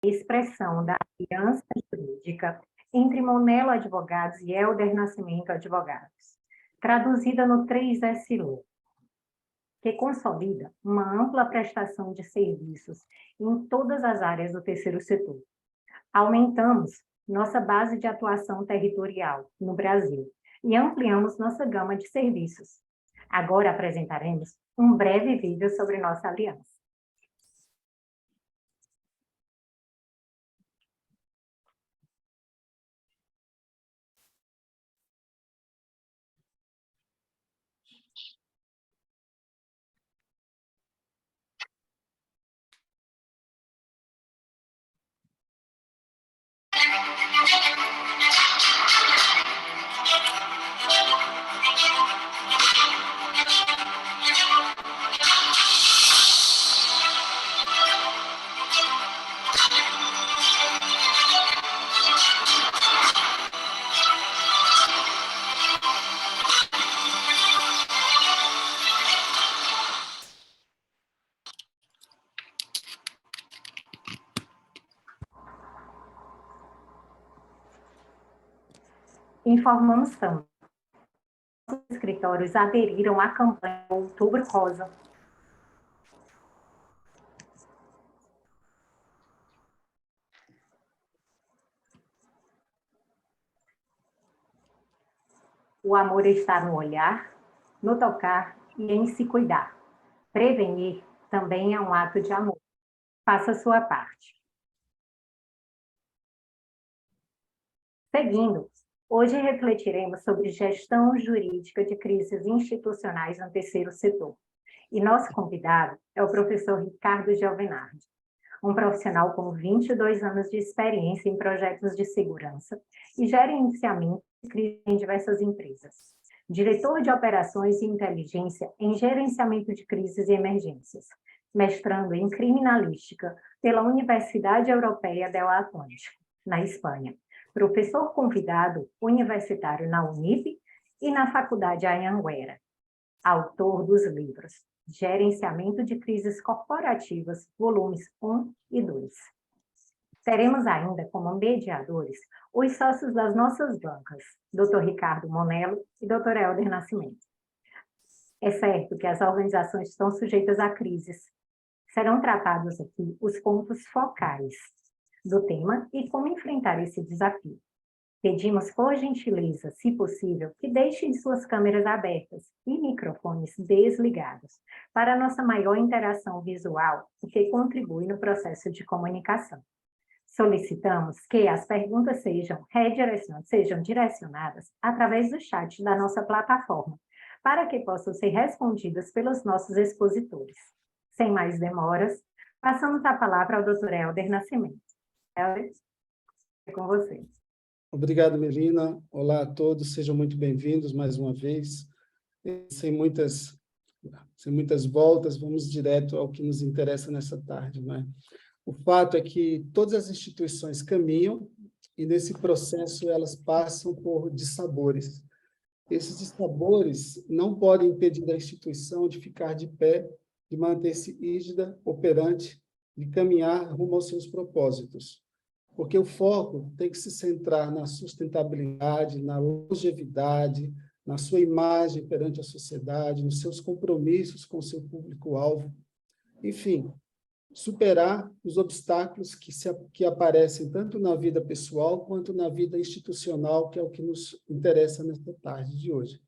expressão da aliança jurídica entre Monelo Advogados e Helder Nascimento Advogados, traduzida no 3SLU, que consolida uma ampla prestação de serviços em todas as áreas do terceiro setor. Aumentamos nossa base de atuação territorial no Brasil e ampliamos nossa gama de serviços. Agora apresentaremos um breve vídeo sobre nossa aliança. Informamos também que os escritórios aderiram à campanha Outubro Rosa. O amor está no olhar, no tocar e em se cuidar. Prevenir também é um ato de amor. Faça a sua parte. Seguindo, hoje refletiremos sobre gestão jurídica de crises institucionais no terceiro setor. E nosso convidado é o professor Ricardo Giovenardi, um profissional com 22 anos de experiência em projetos de segurança e gerenciamento de crises em diversas empresas. Diretor de operações e inteligência em gerenciamento de crises e emergências. Mestrando em criminalística pela Universidade Europeia del Atlântico, na Espanha. Professor convidado universitário na Unip e na Faculdade Anhanguera. Autor dos livros Gerenciamento de Crises Corporativas, volumes 1 e 2. Teremos ainda como mediadores os sócios das nossas bancas, Dr. Ricardo Monelo e Dr. Helder Nascimento. É certo que as organizações estão sujeitas a crises. Serão tratados aqui os pontos focais do tema e como enfrentar esse desafio. Pedimos, por gentileza, se possível, que deixem suas câmeras abertas e microfones desligados para a nossa maior interação visual, o que contribui no processo de comunicação. Solicitamos que as perguntas sejam direcionadas através do chat da nossa plataforma, para que possam ser respondidas pelos nossos expositores. Sem mais demoras, passamos a palavra ao Dr. Helder Nascimento. Helder, é com você. Obrigado, Melina. Olá a todos, sejam muito bem-vindos mais uma vez. Sem muitas voltas, vamos direto ao que nos interessa nessa tarde, né? O fato é que todas as instituições caminham e, nesse processo, elas passam por dissabores. Esses dissabores não podem impedir a instituição de ficar de pé, de manter-se rígida, operante, de caminhar rumo aos seus propósitos. Porque o foco tem que se centrar na sustentabilidade, na longevidade, na sua imagem perante a sociedade, nos seus compromissos com o seu público-alvo. Enfim, superar os obstáculos que aparecem tanto na vida pessoal quanto na vida institucional, que é o que nos interessa nesta tarde de hoje.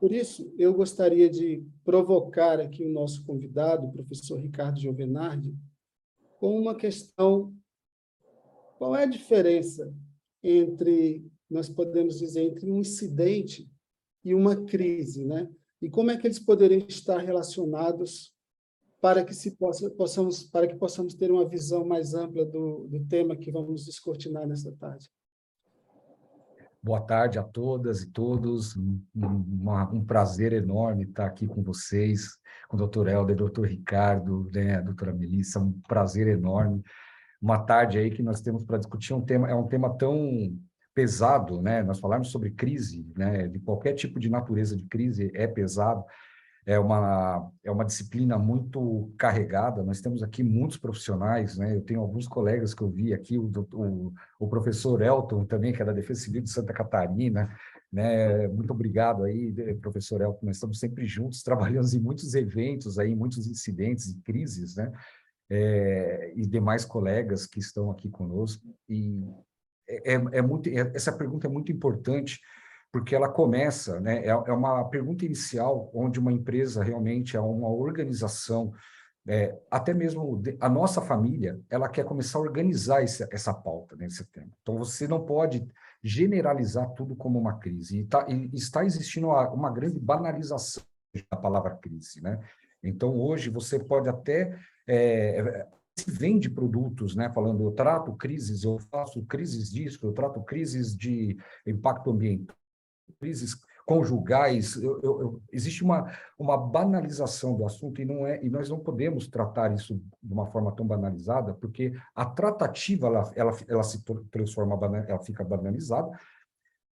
Por isso, eu gostaria de provocar aqui o nosso convidado, o professor Ricardo Giovenardi, com uma questão: qual é a diferença entre, nós podemos dizer, entre um incidente e uma crise, né? E como é que eles poderiam estar relacionados para que possamos ter uma visão mais ampla do tema que vamos descortinar nessa tarde? Boa tarde a todas e todos. Um prazer enorme estar aqui com vocês, com o Dr. Helder, Dr. Ricardo, né, a doutora Melissa, um prazer enorme. Uma tarde aí que nós temos para discutir um tema tão pesado, né? Nós falarmos sobre crise, né? De qualquer tipo de natureza de crise é pesado, é uma disciplina muito carregada. Nós temos aqui muitos profissionais, né? Eu tenho alguns colegas que eu vi aqui, o professor Elton também, que é da Defesa Civil de Santa Catarina, né? Muito obrigado aí, professor Elton. Nós estamos sempre juntos, trabalhando em muitos eventos aí, muitos incidentes e crises, né? E demais colegas que estão aqui conosco. E essa pergunta é muito importante, porque ela começa, né? É uma pergunta inicial, onde uma empresa realmente é uma organização, até mesmo a nossa família, ela quer começar a organizar essa pauta, né, esse tema. Então, você não pode generalizar tudo como uma crise. E está existindo uma grande banalização da palavra crise, né? Então, hoje, você pode até se vende produtos, né, falando, eu trato crises, eu faço crises disso, eu trato crises de impacto ambiental, crises conjugais. Existe uma banalização do assunto e nós não podemos tratar isso de uma forma tão banalizada, porque a tratativa ela se transforma, ela fica banalizada,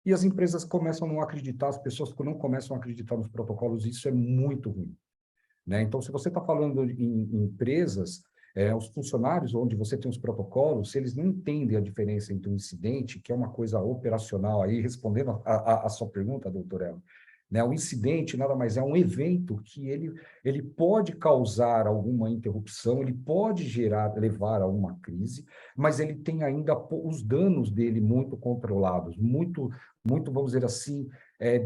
e as empresas começam a não acreditar, as pessoas não começam a acreditar nos protocolos, e isso é muito ruim, né? Então, se você está falando em empresas, os funcionários, onde você tem os protocolos, se eles não entendem a diferença entre um incidente, que é uma coisa operacional, aí respondendo a sua pergunta, doutor Elo, né? O incidente nada mais é um evento que ele pode causar alguma interrupção, ele pode levar a uma crise, mas ele tem ainda os danos dele muito controlados, muito, vamos dizer assim,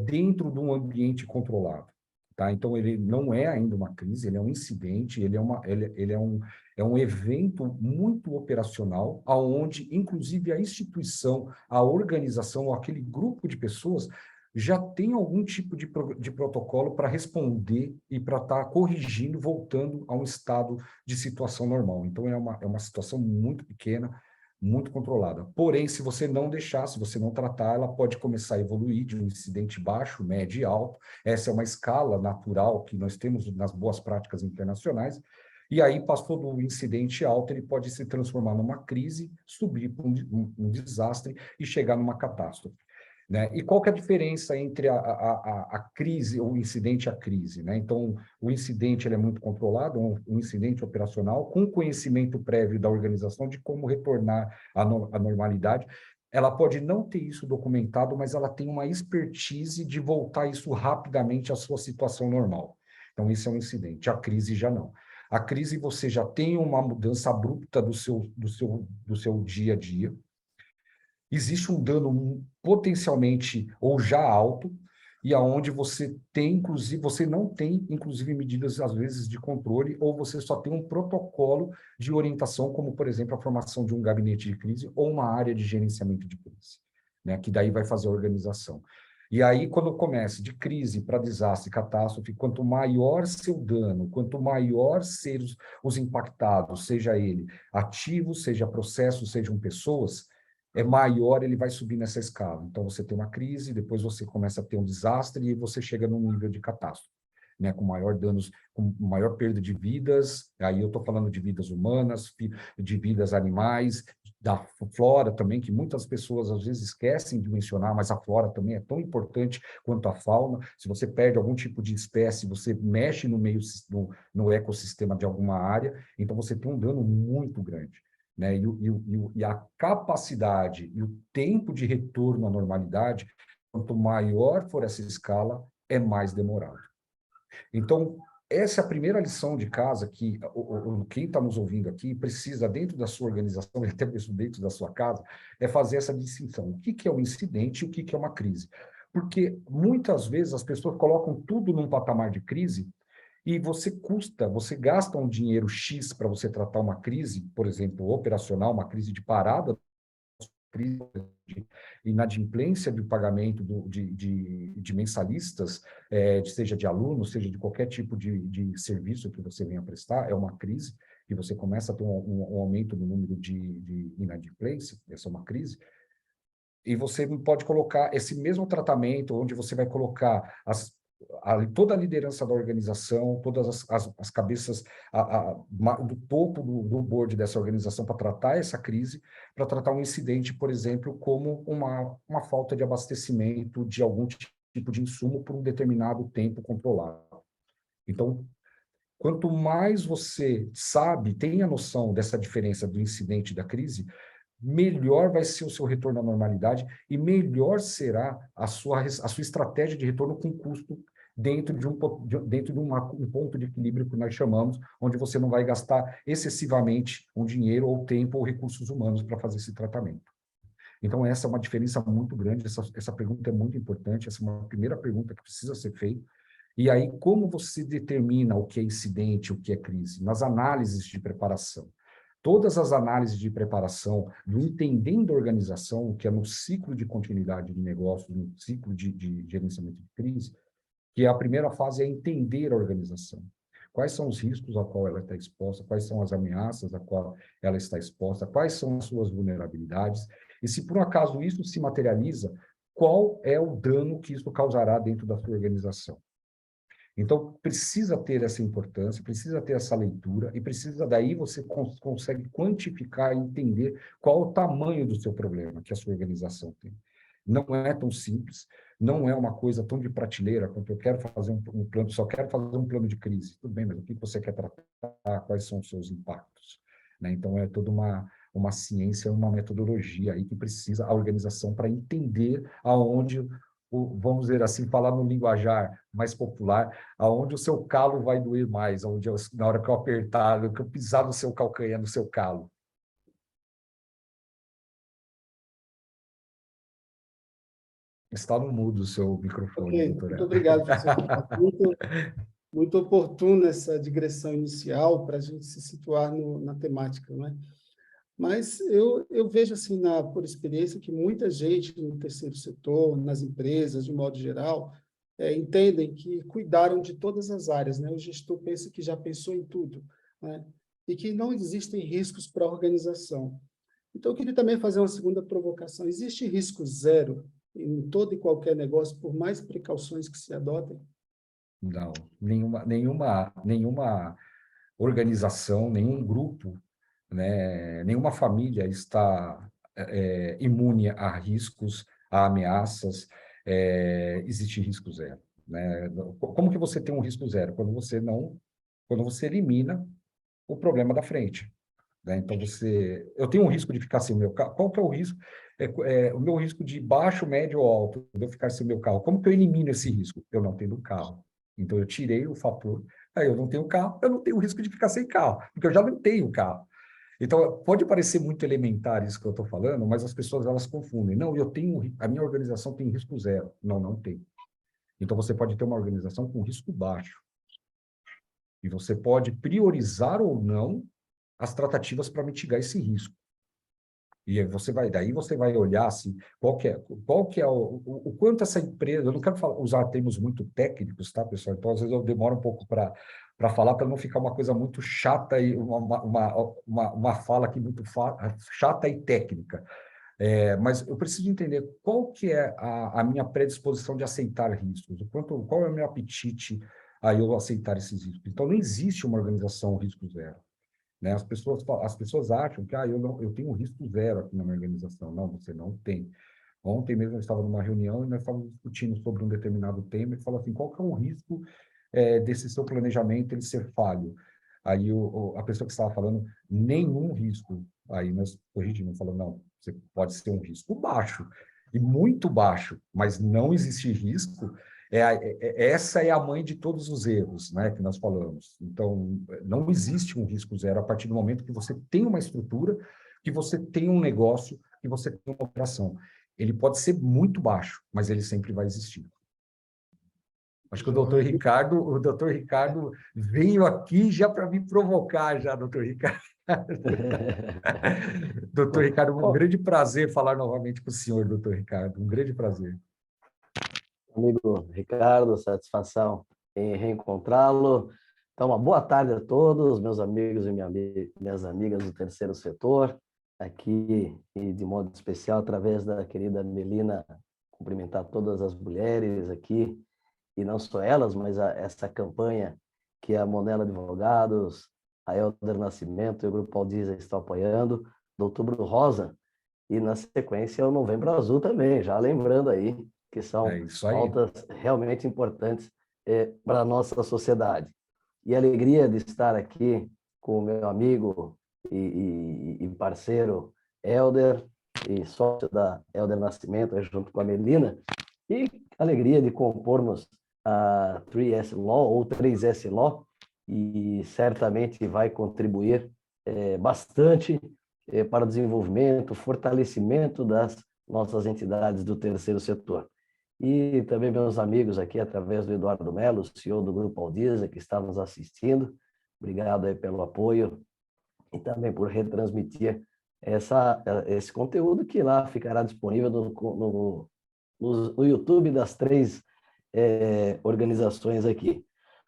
dentro de um ambiente controlado. Tá? Então, ele não é ainda uma crise, ele é um incidente, ele é um evento muito operacional, aonde, inclusive, a instituição, a organização, ou aquele grupo de pessoas já tem algum tipo de protocolo para responder e para estar corrigindo, voltando a um estado de situação normal. Então, é uma situação muito pequena, muito controlada. Porém, se você não deixar, se você não tratar, ela pode começar a evoluir de um incidente baixo, médio e alto. Essa é uma escala natural que nós temos nas boas práticas internacionais. E aí, passou do incidente alto, ele pode se transformar numa crise, subir para um desastre e chegar numa catástrofe, né? E qual que é a diferença entre a crise, o incidente e a crise, né? Então, o incidente ele é muito controlado, um incidente operacional, com conhecimento prévio da organização de como retornar à normalidade. Ela pode não ter isso documentado, mas ela tem uma expertise de voltar isso rapidamente à sua situação normal. Então, isso é um incidente. A crise já não. A crise você já tem uma mudança abrupta do seu dia a dia. Existe um dano potencialmente ou já alto, e aonde você tem, inclusive, você não tem, inclusive, medidas, às vezes, de controle, ou você só tem um protocolo de orientação, como, por exemplo, a formação de um gabinete de crise ou uma área de gerenciamento de crise, né? Que daí vai fazer a organização. E aí, quando começa de crise para desastre, catástrofe, quanto maior seu dano, quanto maior ser os impactados, seja ele ativo, seja processo, sejam pessoas, maior ele vai subir nessa escala. Então, você tem uma crise, depois você começa a ter um desastre e você chega num nível de catástrofe, né? Com maior danos, com maior perda de vidas. Aí eu estou falando de vidas humanas, de vidas animais, da flora também, que muitas pessoas às vezes esquecem de mencionar, mas a flora também é tão importante quanto a fauna. Se você perde algum tipo de espécie, você mexe no meio, no ecossistema de alguma área, então você tem um dano muito grande, né? E a capacidade e o tempo de retorno à normalidade, quanto maior for essa escala, é mais demorado. Então, essa é a primeira lição de casa que quem está nos ouvindo aqui precisa, dentro da sua organização, e até mesmo dentro da sua casa, é fazer essa distinção. O que é um incidente e o que é uma crise? Porque, muitas vezes, as pessoas colocam tudo num patamar de crise e você gasta um dinheiro X para você tratar uma crise, por exemplo, operacional, uma crise de parada, crise de inadimplência de pagamento de mensalistas, seja de alunos, seja de qualquer tipo de serviço que você venha prestar, é uma crise, e você começa a ter um aumento no número de inadimplência, essa é uma crise. E você pode colocar esse mesmo tratamento, onde você vai colocar toda a liderança da organização, todas as cabeças do topo do board dessa organização para tratar essa crise, para tratar um incidente, por exemplo, como uma falta de abastecimento de algum tipo de insumo por um determinado tempo controlado. Então, quanto mais você sabe, tem a noção dessa diferença do incidente e da crise, melhor vai ser o seu retorno à normalidade e melhor será a sua estratégia de retorno com custo dentro de um ponto de equilíbrio que nós chamamos, onde você não vai gastar excessivamente um dinheiro ou tempo ou recursos humanos para fazer esse tratamento. Então, essa é uma diferença muito grande, essa pergunta é muito importante, essa é uma primeira pergunta que precisa ser feita. E aí, como você determina o que é incidente, o que é crise? Nas análises de preparação. Todas as análises de preparação, do entendendo a organização, que é no ciclo de continuidade de negócio, no ciclo de gerenciamento de crise, que a primeira fase é entender a organização. Quais são os riscos a qual ela está exposta, quais são as ameaças a qual ela está exposta, quais são as suas vulnerabilidades, e se por um acaso isso se materializa, qual é o dano que isso causará dentro da sua organização. Então, precisa ter essa importância, precisa ter essa leitura, e precisa, daí você consegue quantificar e entender qual o tamanho do seu problema que a sua organização tem. Não é tão simples, não é uma coisa tão de prateleira, quanto eu quero fazer um plano, só quero fazer um plano de crise. Tudo bem, mas o que você quer tratar, quais são os seus impactos? Né? Então, é toda uma ciência, uma metodologia aí que precisa a organização para entender aonde, vamos dizer assim, falar no linguajar mais popular, aonde o seu calo vai doer mais, aonde na hora que eu apertar, que eu pisar no seu calcanhar, no seu calo. Está no mudo o seu microfone, Ok, doutor muito Hélio. obrigado, professor. Muito oportuna essa digressão inicial para a gente se situar na temática, não é? Mas eu vejo, assim, por experiência, que muita gente no terceiro setor, nas empresas, de modo geral, entendem que cuidaram de todas as áreas, né? O gestor pensa que já pensou em tudo, né? E que não existem riscos para a organização. Então, eu queria também fazer uma segunda provocação. Existe risco zero em todo e qualquer negócio, por mais precauções que se adotem? Não, nenhuma organização, nenhum grupo, né, nenhuma família está imune a riscos, a ameaças, existe risco zero. Né? Como que você tem um risco zero? Quando você elimina o problema da frente. Né? Então, eu tenho um risco de ficar sem o meu carro. Qual que é o risco? O meu risco de baixo, médio ou alto, de eu ficar sem o meu carro. Como que eu elimino esse risco? Eu não tendo carro. Então, eu tirei o fator, aí eu não tenho carro, eu não tenho o risco de ficar sem carro, porque eu já não tenho carro. Então, pode parecer muito elementar isso que eu estou falando, mas as pessoas, elas confundem. Não, a minha organização tem risco zero. Não, não tem. Então, você pode ter uma organização com risco baixo. E você pode priorizar ou não as tratativas para mitigar esse risco. E daí você vai olhar assim, qual que é o quanto essa empresa, eu não quero usar termos muito técnicos, tá, pessoal? Então, às vezes eu demoro um pouco para falar, para não ficar uma coisa muito chata e uma fala aqui muito chata e técnica. Mas eu preciso entender qual que é a minha predisposição de aceitar riscos, qual é o meu apetite a eu aceitar esses riscos. Então, não existe uma organização risco zero. Né? As pessoas acham que eu tenho um risco zero aqui na minha organização. Não, você não tem. Ontem mesmo eu estava numa reunião e nós estávamos discutindo sobre um determinado tema e falou assim, qual que é o risco desse seu planejamento ele ser falho? Aí a pessoa que estava falando, nenhum risco. Aí nós corrigimos, falando, não, você pode ser um risco baixo, e muito baixo, mas não existe risco. Essa é a mãe de todos os erros, né, que nós falamos. Então, não existe um risco zero a partir do momento que você tem uma estrutura, que você tem um negócio, que você tem uma operação. Ele pode ser muito baixo, mas ele sempre vai existir. Acho que o doutor Ricardo veio aqui já para me provocar, já, doutor Ricardo. Doutor Ricardo, um grande prazer falar novamente com o senhor, doutor Ricardo. Um grande prazer. Amigo Ricardo, satisfação em reencontrá-lo. Então, uma boa tarde a todos, meus amigos e minhas amigas do terceiro setor, aqui e de modo especial, através da querida Melina, cumprimentar todas as mulheres aqui, e não só elas, mas essa campanha que a Monella Advogados, a Helder Nascimento e o Grupo Aldiza estão apoiando, do Outubro Rosa, e na sequência o Novembro Azul também, já lembrando aí, que são pautas realmente importantes para a nossa sociedade. e a alegria de estar aqui com o meu amigo e parceiro Helder, e sócio da Helder Nascimento, junto com a Melina, e a alegria de compormos a 3S Law, ou 3S Law, e certamente vai contribuir bastante para o desenvolvimento, fortalecimento das nossas entidades do terceiro setor. E também meus amigos aqui, através do Eduardo Melo, CEO do Grupo Aldiza, que está nos assistindo. Obrigado aí pelo apoio e também por retransmitir esse conteúdo que lá ficará disponível no YouTube das três organizações aqui.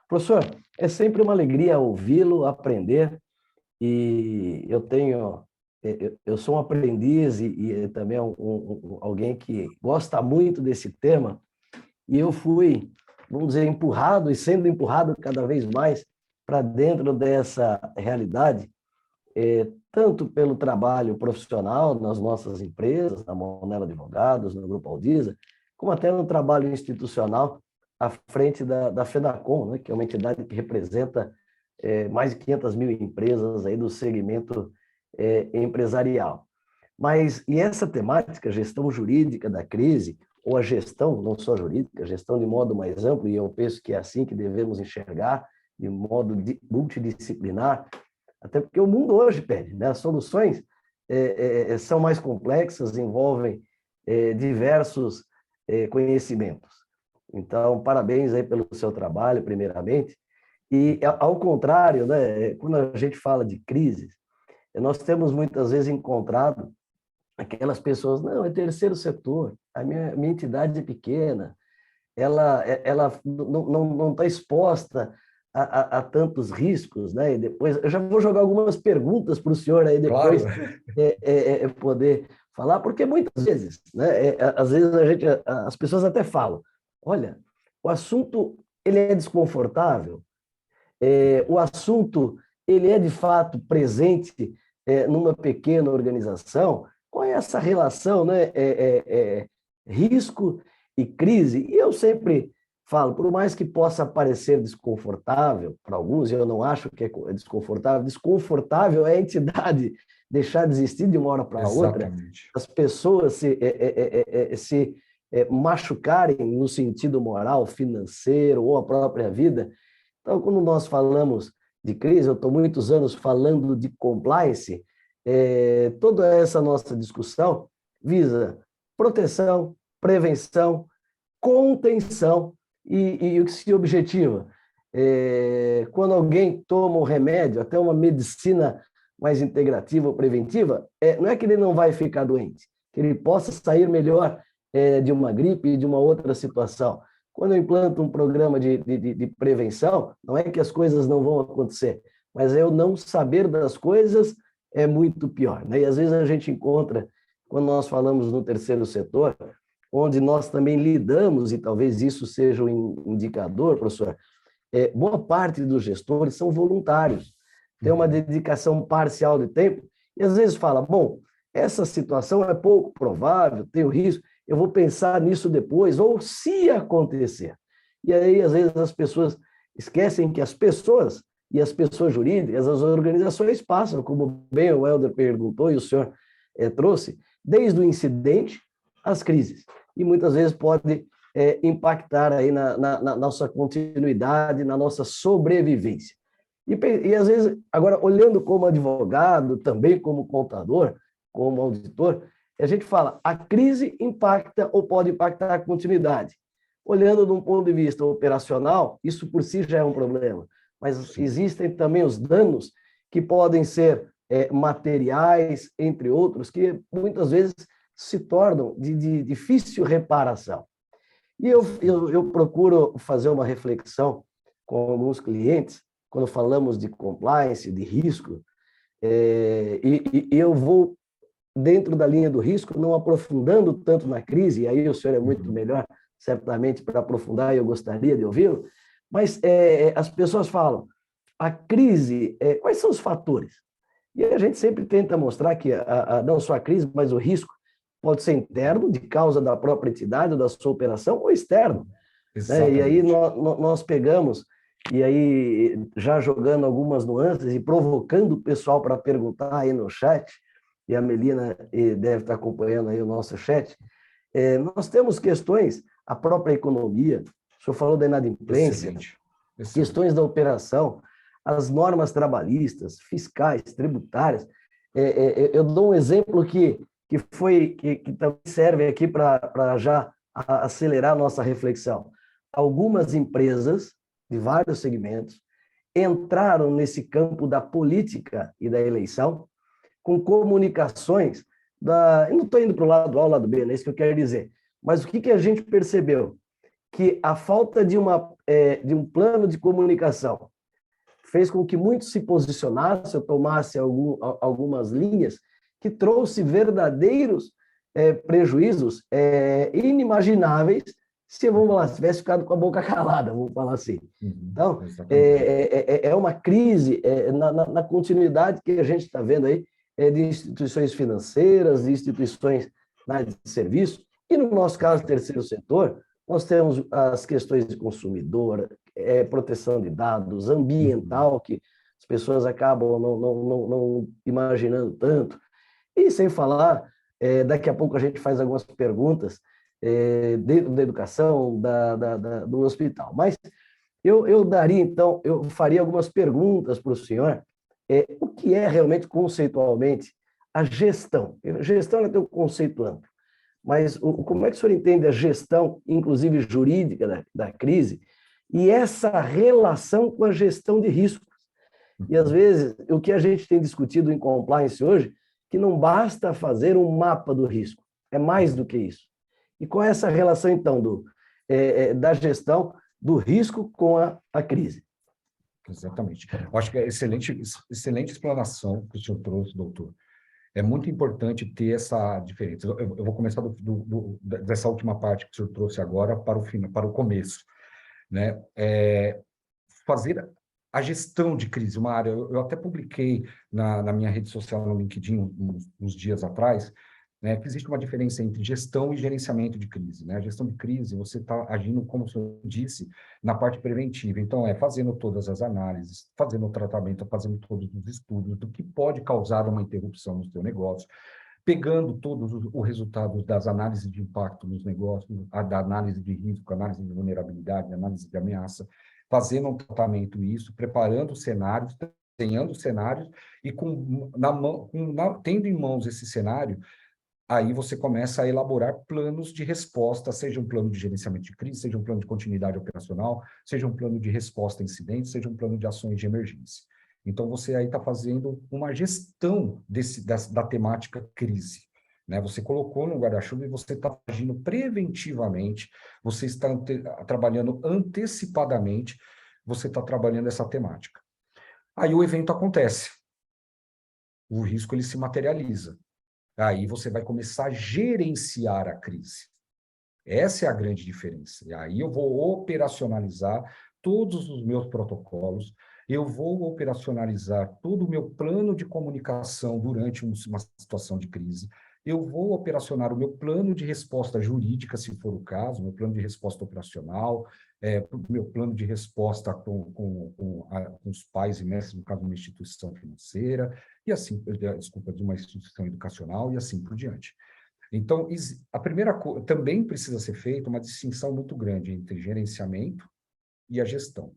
Professor, é sempre uma alegria ouvi-lo, aprender, e eu sou um aprendiz e também alguém que gosta muito desse tema, e eu fui, vamos dizer, empurrado e sendo empurrado cada vez mais para dentro dessa realidade, tanto pelo trabalho profissional nas nossas empresas, na Monelo Advogados, no Grupo Aldiza, como até no trabalho institucional à frente da FENACOM, né, que é uma entidade que representa mais de 500 mil empresas aí do segmento empresarial. E essa temática, gestão jurídica da crise, ou a gestão, não só jurídica, a gestão de modo mais amplo, e eu penso que é assim que devemos enxergar, de modo multidisciplinar, até porque o mundo hoje pede, né? As soluções são mais complexas, envolvem diversos conhecimentos. Então, parabéns aí pelo seu trabalho, primeiramente. E, ao contrário, né, quando a gente fala de crises, nós temos muitas vezes encontrado aquelas pessoas, não, é terceiro setor, a minha entidade é pequena, ela não está exposta a tantos riscos, né? E depois, eu já vou jogar algumas perguntas para o senhor aí depois, claro, poder falar, porque muitas vezes, né, às vezes as pessoas até falam, olha, o assunto ele é desconfortável, o assunto ele é de fato presente numa pequena organização. Qual é essa relação, né? Risco e crise? E eu sempre falo, por mais que possa parecer desconfortável para alguns, eu não acho que é desconfortável é a entidade deixar de existir de uma hora para outra, as pessoas se machucarem no sentido moral, financeiro ou a própria vida. Então, quando nós falamos de crise, eu estou muitos anos falando de compliance, toda essa nossa discussão visa proteção, prevenção, contenção e o que se objetiva. Quando alguém toma um remédio, até uma medicina mais integrativa ou preventiva, não é que ele não vai ficar doente, que ele possa sair melhor de uma gripe e de uma outra situação. Quando eu implanto um programa de prevenção, não é que as coisas não vão acontecer, mas eu não saber das coisas é muito pior, né? E às vezes a gente encontra, quando nós falamos no terceiro setor, onde nós também lidamos, e talvez isso seja um indicador, professor, boa parte dos gestores são voluntários, tem uma dedicação parcial de tempo, e às vezes fala, bom, essa situação é pouco provável, tem o risco, eu vou pensar nisso depois, ou se acontecer. E aí, às vezes, as pessoas esquecem que as pessoas, e as pessoas jurídicas, as organizações passam, como bem o Helder perguntou e o senhor trouxe, desde o incidente às crises. E muitas vezes pode impactar aí na nossa continuidade, na nossa sobrevivência. E às vezes, agora, olhando como advogado, também como contador, como auditor, a gente fala, a crise impacta ou pode impactar a continuidade. Olhando de um ponto de vista operacional, isso por si já é um problema, mas existem também os danos que podem ser materiais, entre outros, que muitas vezes se tornam de difícil reparação. E eu procuro fazer uma reflexão com alguns clientes, quando falamos de compliance, de risco, e eu vou dentro da linha do risco, não aprofundando tanto na crise, e aí o senhor é muito melhor, certamente, para aprofundar, e eu gostaria de ouvi-lo, mas as pessoas falam, a crise, quais são os fatores? E a gente sempre tenta mostrar que não só a crise, mas o risco pode ser interno, de causa da própria entidade, da sua operação, ou externo. Né? E aí nós pegamos E aí, já jogando algumas nuances e provocando o pessoal para perguntar aí no chat, e a Melina deve estar acompanhando aí o nosso chat, nós temos questões, a própria economia, o senhor falou da inadimplência, Excelente. questões da operação, as normas trabalhistas, fiscais, tributárias. Eu dou um exemplo que também serve aqui para já acelerar a nossa reflexão. Algumas empresas de vários segmentos entraram nesse campo da política e da eleição com comunicações eu não estou indo para o lado A ou lado B, não é isso que eu quero dizer. Mas o que a gente percebeu? Que a falta de um plano de comunicação fez com que muitos se posicionassem, tomassem algumas linhas que trouxe verdadeiros prejuízos inimagináveis se, vamos lá, tivesse ficado com a boca calada, vamos falar assim. Então, é uma crise na continuidade que a gente está vendo aí de instituições financeiras, de instituições na área de serviço, e no nosso caso, terceiro setor, nós temos as questões de consumidor, proteção de dados, ambiental, que as pessoas acabam não imaginando tanto. E sem falar, daqui a pouco a gente faz algumas perguntas dentro da educação, do hospital. Mas eu daria, então, eu faria algumas perguntas para o senhor. O que é realmente, conceitualmente, a gestão? A gestão ela tem um conceito amplo. Mas como é que o senhor entende a gestão, inclusive jurídica, da crise, e essa relação com a gestão de riscos? E, às vezes, o que a gente tem discutido em compliance hoje, que não basta fazer um mapa do risco, é mais do que isso. E qual é essa relação, então, da gestão do risco com a crise? Exatamente. Eu acho que é excelente explanação que o senhor trouxe, doutor. É muito importante ter essa diferença. Eu vou começar dessa última parte que o senhor trouxe agora para o começo, né? Fazer a gestão de crise, uma área. Eu até publiquei na minha rede social, no LinkedIn, uns dias atrás, né, que existe uma diferença entre gestão e gerenciamento de crise, né? A gestão de crise, você está agindo, como o senhor disse, na parte preventiva. Então, fazendo todas as análises, fazendo o tratamento, fazendo todos os estudos do que pode causar uma interrupção no seu negócio, pegando todos os resultados das análises de impacto nos negócios, da análise de risco, análise de vulnerabilidade, análise de ameaça, fazendo um tratamento isso, preparando cenários, desenhando cenários e tendo em mãos esse cenário, aí você começa a elaborar planos de resposta, seja um plano de gerenciamento de crise, seja um plano de continuidade operacional, seja um plano de resposta a incidentes, seja um plano de ações de emergência. Então, você aí está fazendo uma gestão da temática crise, né? Você colocou no guarda-chuva e você está agindo preventivamente, você está trabalhando antecipadamente, você está trabalhando essa temática. Aí o evento acontece, o risco ele se materializa. Aí você vai começar a gerenciar a crise. Essa é a grande diferença. E aí eu vou operacionalizar todos os meus protocolos, eu vou operacionalizar todo o meu plano de comunicação durante uma situação de crise, eu vou operacionar o meu plano de resposta jurídica, se for o caso, meu plano de resposta operacional, meu plano de resposta com os pais e mestres, no caso de uma instituição financeira, e assim, desculpa, de uma instituição educacional, e assim por diante. Então, a primeira coisa, também precisa ser feita uma distinção muito grande entre gerenciamento e a gestão,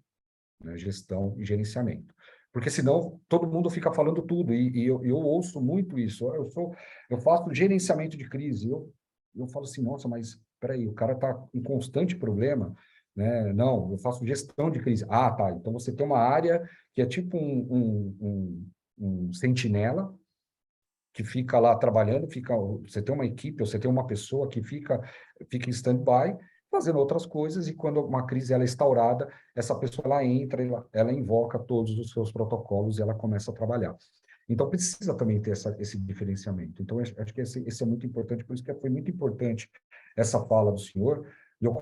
né? Gestão e gerenciamento. Porque senão todo mundo fica falando tudo, e eu ouço muito isso. Eu faço gerenciamento de crise, eu falo assim, nossa, mas espera aí, o cara está em constante problema, né? Não, eu faço gestão de crise. Ah, tá, então você tem uma área que é tipo um sentinela, que fica lá trabalhando, você tem uma equipe, ou você tem uma pessoa que fica em stand-by, fazendo outras coisas, e quando uma crise ela é instaurada, essa pessoa ela entra, ela invoca todos os seus protocolos e ela começa a trabalhar. Então, precisa também ter esse diferenciamento. Então, acho que esse é muito importante, por isso que foi muito importante essa fala do senhor, e eu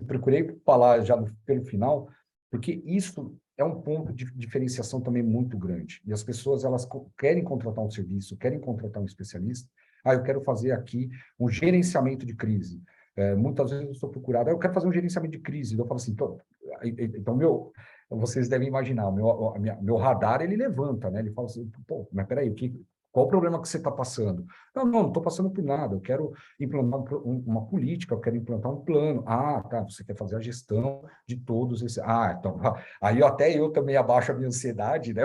procurei falar já pelo final, porque isso é um ponto de diferenciação também muito grande. E as pessoas, elas querem contratar um serviço, querem contratar um especialista. Eu quero fazer aqui um gerenciamento de crise. Muitas vezes eu sou procurado, eu quero fazer um gerenciamento de crise. Eu falo assim, então vocês devem imaginar, meu radar, ele levanta, né? Ele fala assim, pô, mas peraí, qual o problema que você está passando? Não estou passando por nada, eu quero implantar uma política, eu quero implantar um plano. Ah, tá, você quer fazer a gestão de todos esses... Ah, então, aí até eu também abaixo a minha ansiedade, né?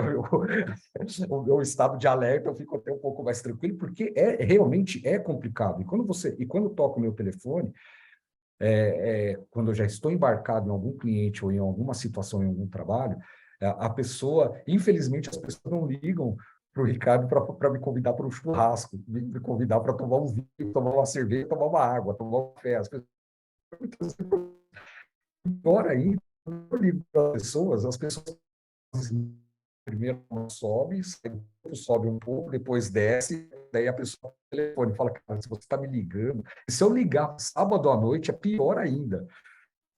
O meu estado de alerta, eu fico até um pouco mais tranquilo, porque realmente é complicado. E quando toca o meu telefone, quando eu já estou embarcado em algum cliente ou em alguma situação, em algum trabalho, a pessoa, infelizmente, as pessoas não ligam para o Ricardo para me convidar para um churrasco, me convidar para tomar um vinho, tomar uma cerveja, tomar uma água, tomar um café. As pessoas, embora aí, eu ligo para as pessoas primeiro sobe um pouco, depois desce, daí a pessoa no telefone fala, cara, se você está me ligando, e se eu ligar sábado à noite, é pior ainda.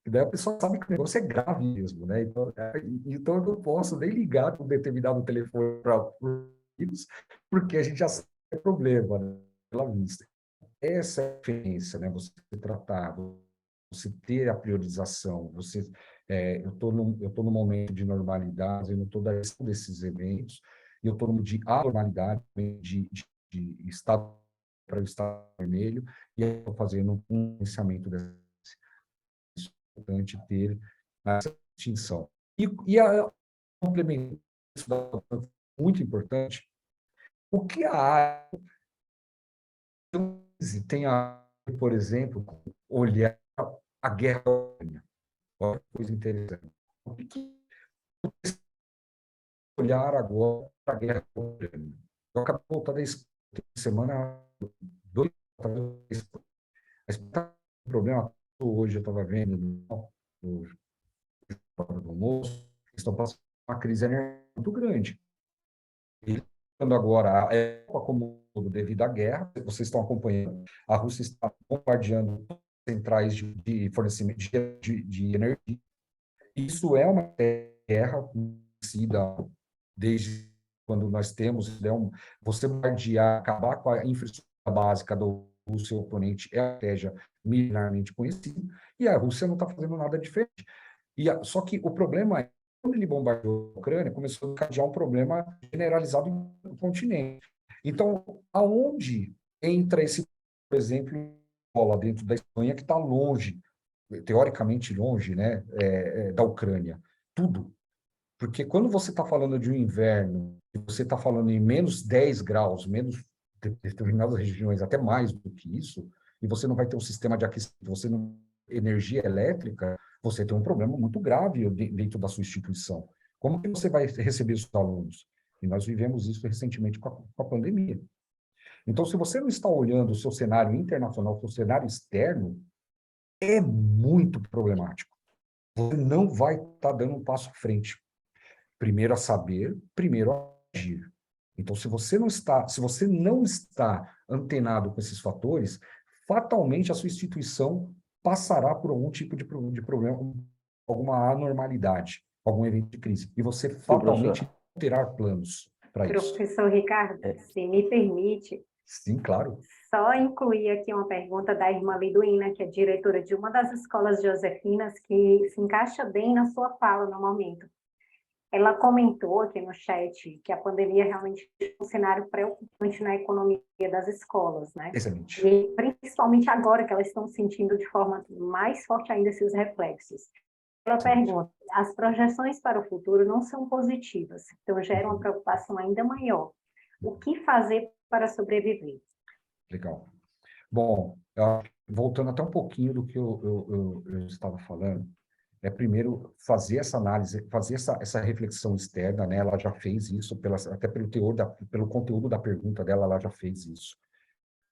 E daí a pessoa sabe que o negócio é grave mesmo, né? Então eu não posso nem ligar com um determinado telefone para amigos, porque a gente já sabe que é problema, né? Pela vista. Essa é a diferença, né? Você tratar, você ter a priorização, eu estou num momento de normalidade, eu não estou desses eventos, e eu estou num de anormalidade, de estado para o estado vermelho, e eu estou fazendo um gerenciamento dessa. É importante ter essa distinção. E a complemento muito importante, o que a área tem a, por exemplo, olhar a guerra da Ucrânia. Olha que coisa interessante. O que olhar agora para a guerra da Ucrânia? Eu acabei de voltar da semana, 2 o problema hoje eu estava vendo no almoço, estão passando uma crise energética muito grande. E quando agora a Europa como todo devido à guerra, vocês estão acompanhando, a Rússia está bombardeando centrais de fornecimento de energia. Isso é uma guerra conhecida desde quando nós temos, você bombardear, acabar com a infraestrutura básica do seu oponente é a estratégia militarmente conhecida, e a Rússia não está fazendo nada diferente. Só que o problema é, quando ele bombardeou a Ucrânia, começou a encadear um problema generalizado no continente. Então, aonde entra esse, por exemplo, bola dentro da Espanha, que está longe, teoricamente longe, né, da Ucrânia? Tudo. Porque quando você está falando de um inverno, e você está falando em menos 10 graus, menos determinadas regiões, até mais do que isso, e você não vai ter um sistema de aquecimento, você não energia elétrica, você tem um problema muito grave dentro da sua instituição. Como que você vai receber os alunos? E nós vivemos isso recentemente com a pandemia. Então, se você não está olhando o seu cenário internacional, o seu cenário externo, é muito problemático. Você não vai estar dando um passo à frente. Primeiro a saber, primeiro a agir. Então, se você não está antenado com esses fatores, fatalmente a sua instituição passará por algum tipo de problema, alguma anormalidade, algum evento de crise. E você fatalmente terá planos para isso. Professor Ricardo, se me permite, sim, claro, só incluir aqui uma pergunta da irmã Liduína, que é diretora de uma das escolas josefinas, que se encaixa bem na sua fala no momento. Ela comentou aqui no chat que a pandemia realmente é um cenário preocupante na economia das escolas, né? excelente. E principalmente agora que elas estão sentindo de forma mais forte ainda esses reflexos. Ela pergunta, as projeções para o futuro não são positivas, então geram uma preocupação ainda maior. O que fazer para sobreviver? Legal. Bom, voltando até um pouquinho do que eu estava falando, primeiro fazer essa análise, fazer essa reflexão externa, né? Ela já fez isso, até pelo conteúdo da pergunta dela, ela já fez isso.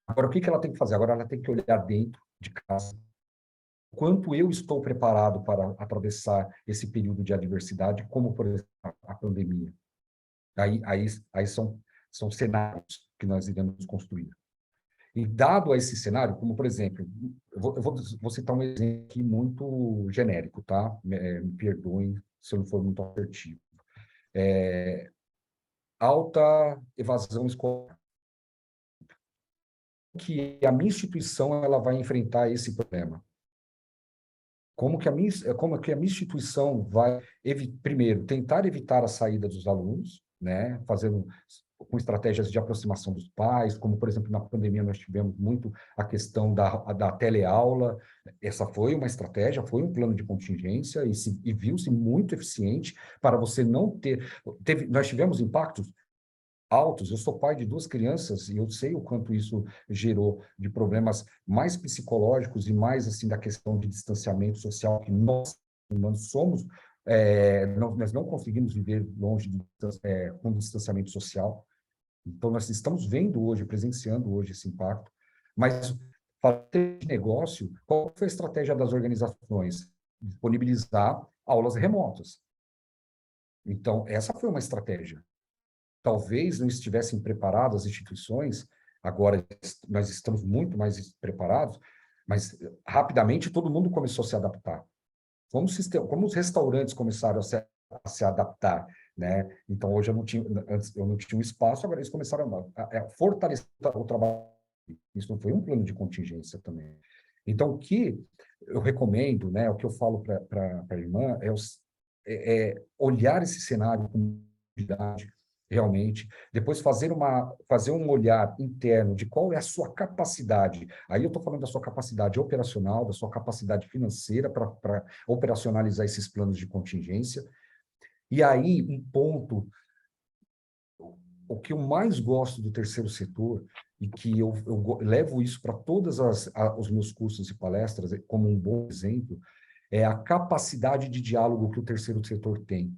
Agora, o que ela tem que fazer? Agora ela tem que olhar dentro de casa. Quanto eu estou preparado para atravessar esse período de adversidade, como, por exemplo, a pandemia? Aí são cenários que nós iremos construir. E dado a esse cenário, como por exemplo, eu vou citar um exemplo aqui muito genérico, tá? Me perdoem se eu não for muito assertivo. Alta evasão escolar. Que a minha instituição ela vai enfrentar esse problema. como que a minha instituição vai, primeiro, tentar evitar a saída dos alunos, né, fazendo com estratégias de aproximação dos pais, como, por exemplo, na pandemia nós tivemos muito a questão da teleaula. Essa foi uma estratégia, foi um plano de contingência e viu-se muito eficiente para você não ter... Nós tivemos impactos altos. Eu sou pai de 2 crianças e eu sei o quanto isso gerou de problemas mais psicológicos e mais, assim, da questão de distanciamento social que nós humanos somos. Nós não conseguimos viver longe com distanciamento social. Então, nós estamos vendo hoje, presenciando hoje esse impacto. Mas, falando de negócio, qual foi a estratégia das organizações? Disponibilizar aulas remotas. Então, essa foi uma estratégia. Talvez não estivessem preparadas as instituições, agora nós estamos muito mais preparados, mas rapidamente todo mundo começou a se adaptar. Como os restaurantes começaram a se adaptar, né? Então, hoje antes eu não tinha um espaço, agora eles começaram a fortalecer o trabalho. Isso não foi um plano de contingência também. Então, o que eu recomendo, né, o que eu falo para a irmã é olhar esse cenário com cuidado, realmente, depois fazer um olhar interno de qual é a sua capacidade. Aí eu estou falando da sua capacidade operacional, da sua capacidade financeira para operacionalizar esses planos de contingência. E aí, um ponto, o que eu mais gosto do terceiro setor, e que eu levo isso para todos os meus cursos e palestras, como um bom exemplo, é a capacidade de diálogo que o terceiro setor tem.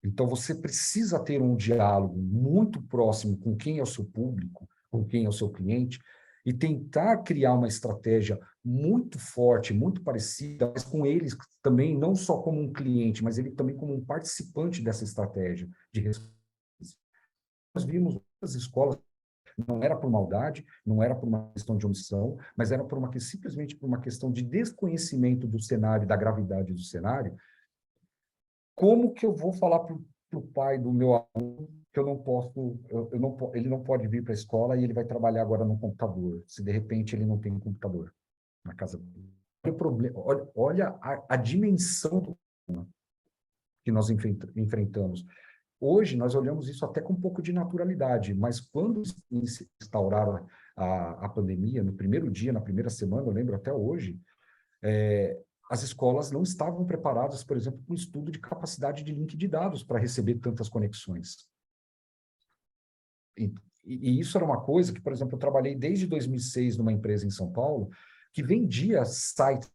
Então, você precisa ter um diálogo muito próximo com quem é o seu público, com quem é o seu cliente, e tentar criar uma estratégia muito forte, muito parecida, mas com eles também, não só como um cliente, mas ele também como um participante dessa estratégia de resposta. Nós vimos muitas escolas, não era por maldade, não era por uma questão de omissão, mas era simplesmente por uma questão de desconhecimento do cenário, da gravidade do cenário. Como que eu vou falar para o pai do meu aluno que eu não posso, ele não pode vir para a escola e ele vai trabalhar agora no computador, se de repente ele não tem um computador na casa dele? Olha o problema, olha a dimensão do problema que nós enfrentamos. Hoje, nós olhamos isso até com um pouco de naturalidade, mas quando se instauraram a pandemia, no primeiro dia, na primeira semana, eu lembro até hoje, as escolas não estavam preparadas, por exemplo, para um estudo de capacidade de link de dados para receber tantas conexões. E isso era uma coisa que, por exemplo, eu trabalhei desde 2006 numa empresa em São Paulo que vendia sites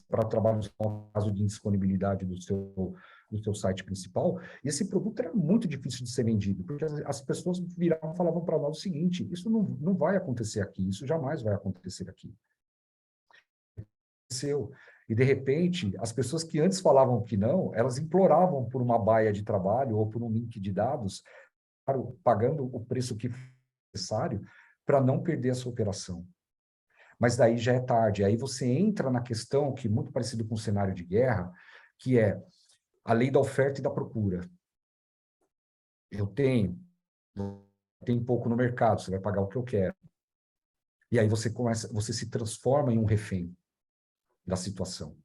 para trabalhos no caso de indisponibilidade do seu site principal, e esse produto era muito difícil de ser vendido, porque as pessoas viravam e falavam para nós o seguinte: isso não vai acontecer aqui, isso jamais vai acontecer aqui. E, de repente, as pessoas que antes falavam que não, elas imploravam por uma baia de trabalho ou por um link de dados, pagando o preço que for necessário para não perder a sua operação. Mas daí já é tarde. Aí você entra na questão que é muito parecido com o cenário de guerra, que é a lei da oferta e da procura. Eu tenho pouco no mercado, você vai pagar o que eu quero. E aí você se transforma em um refém da situação.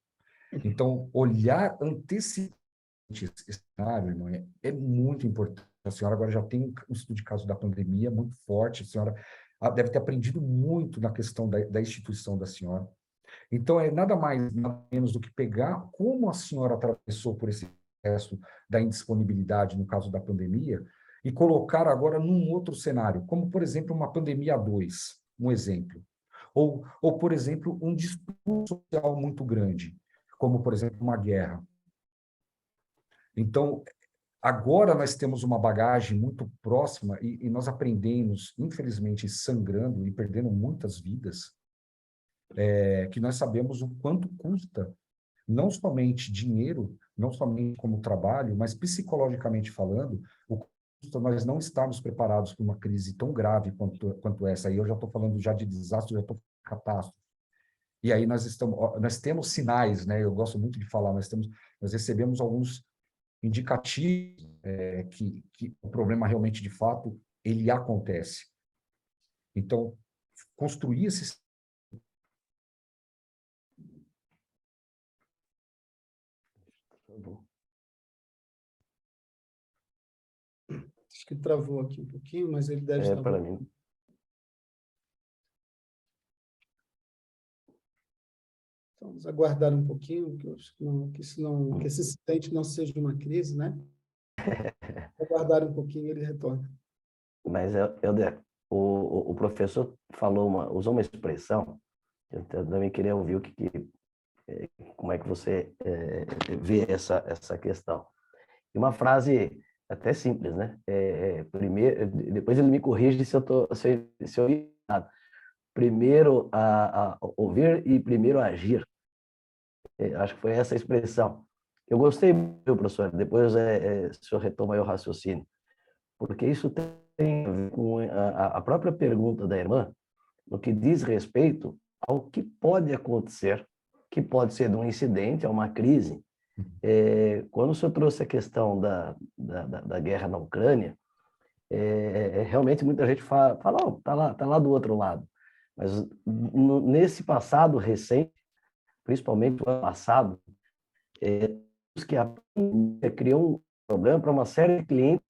Então, olhar antecipadamente esse cenário, irmão, é muito importante. A senhora agora já tem um estudo de caso da pandemia muito forte, a senhora deve ter aprendido muito na questão da instituição da senhora. Então, é nada mais, nada menos do que pegar como a senhora atravessou por esse processo da indisponibilidade, no caso da pandemia, e colocar agora num outro cenário, como, por exemplo, uma pandemia 2, um exemplo. Ou, por exemplo, um distúrbio social muito grande, como, por exemplo, uma guerra. Então, agora nós temos uma bagagem muito próxima e nós aprendemos, infelizmente, sangrando e perdendo muitas vidas, que nós sabemos o quanto custa, não somente dinheiro, não somente como trabalho, mas psicologicamente falando, o custo nós não estarmos preparados para uma crise tão grave quanto essa. Aí eu já estou falando já de desastre, já estou falando de catástrofe. E aí nós temos sinais, né? Eu gosto muito de falar, nós recebemos alguns indicativos que o problema realmente, de fato, ele acontece. Então, construir esse que travou aqui um pouquinho, mas ele deve estar... Para mim. Então, vamos aguardar um pouquinho, que eu acho que, não, que esse incidente não seja uma crise, né? Aguardar um pouquinho, ele retorna. Mas, o professor usou uma expressão, eu também queria ouvir como é que você vê essa questão. E uma frase até simples, né? Primeiro, depois ele me corrige se eu errado. Primeiro a ouvir e primeiro a agir. Acho que foi essa a expressão. Eu gostei, professor, depois o senhor retoma aí o raciocínio, porque isso tem a ver com a própria pergunta da irmã, no que diz respeito ao que pode acontecer, que pode ser de um incidente a uma crise. Quando o senhor trouxe a questão da guerra na Ucrânia, realmente muita gente fala oh, tá lá do outro lado. Mas nesse passado recente, principalmente no ano passado, que a pandemia criou um problema para uma série de clientes,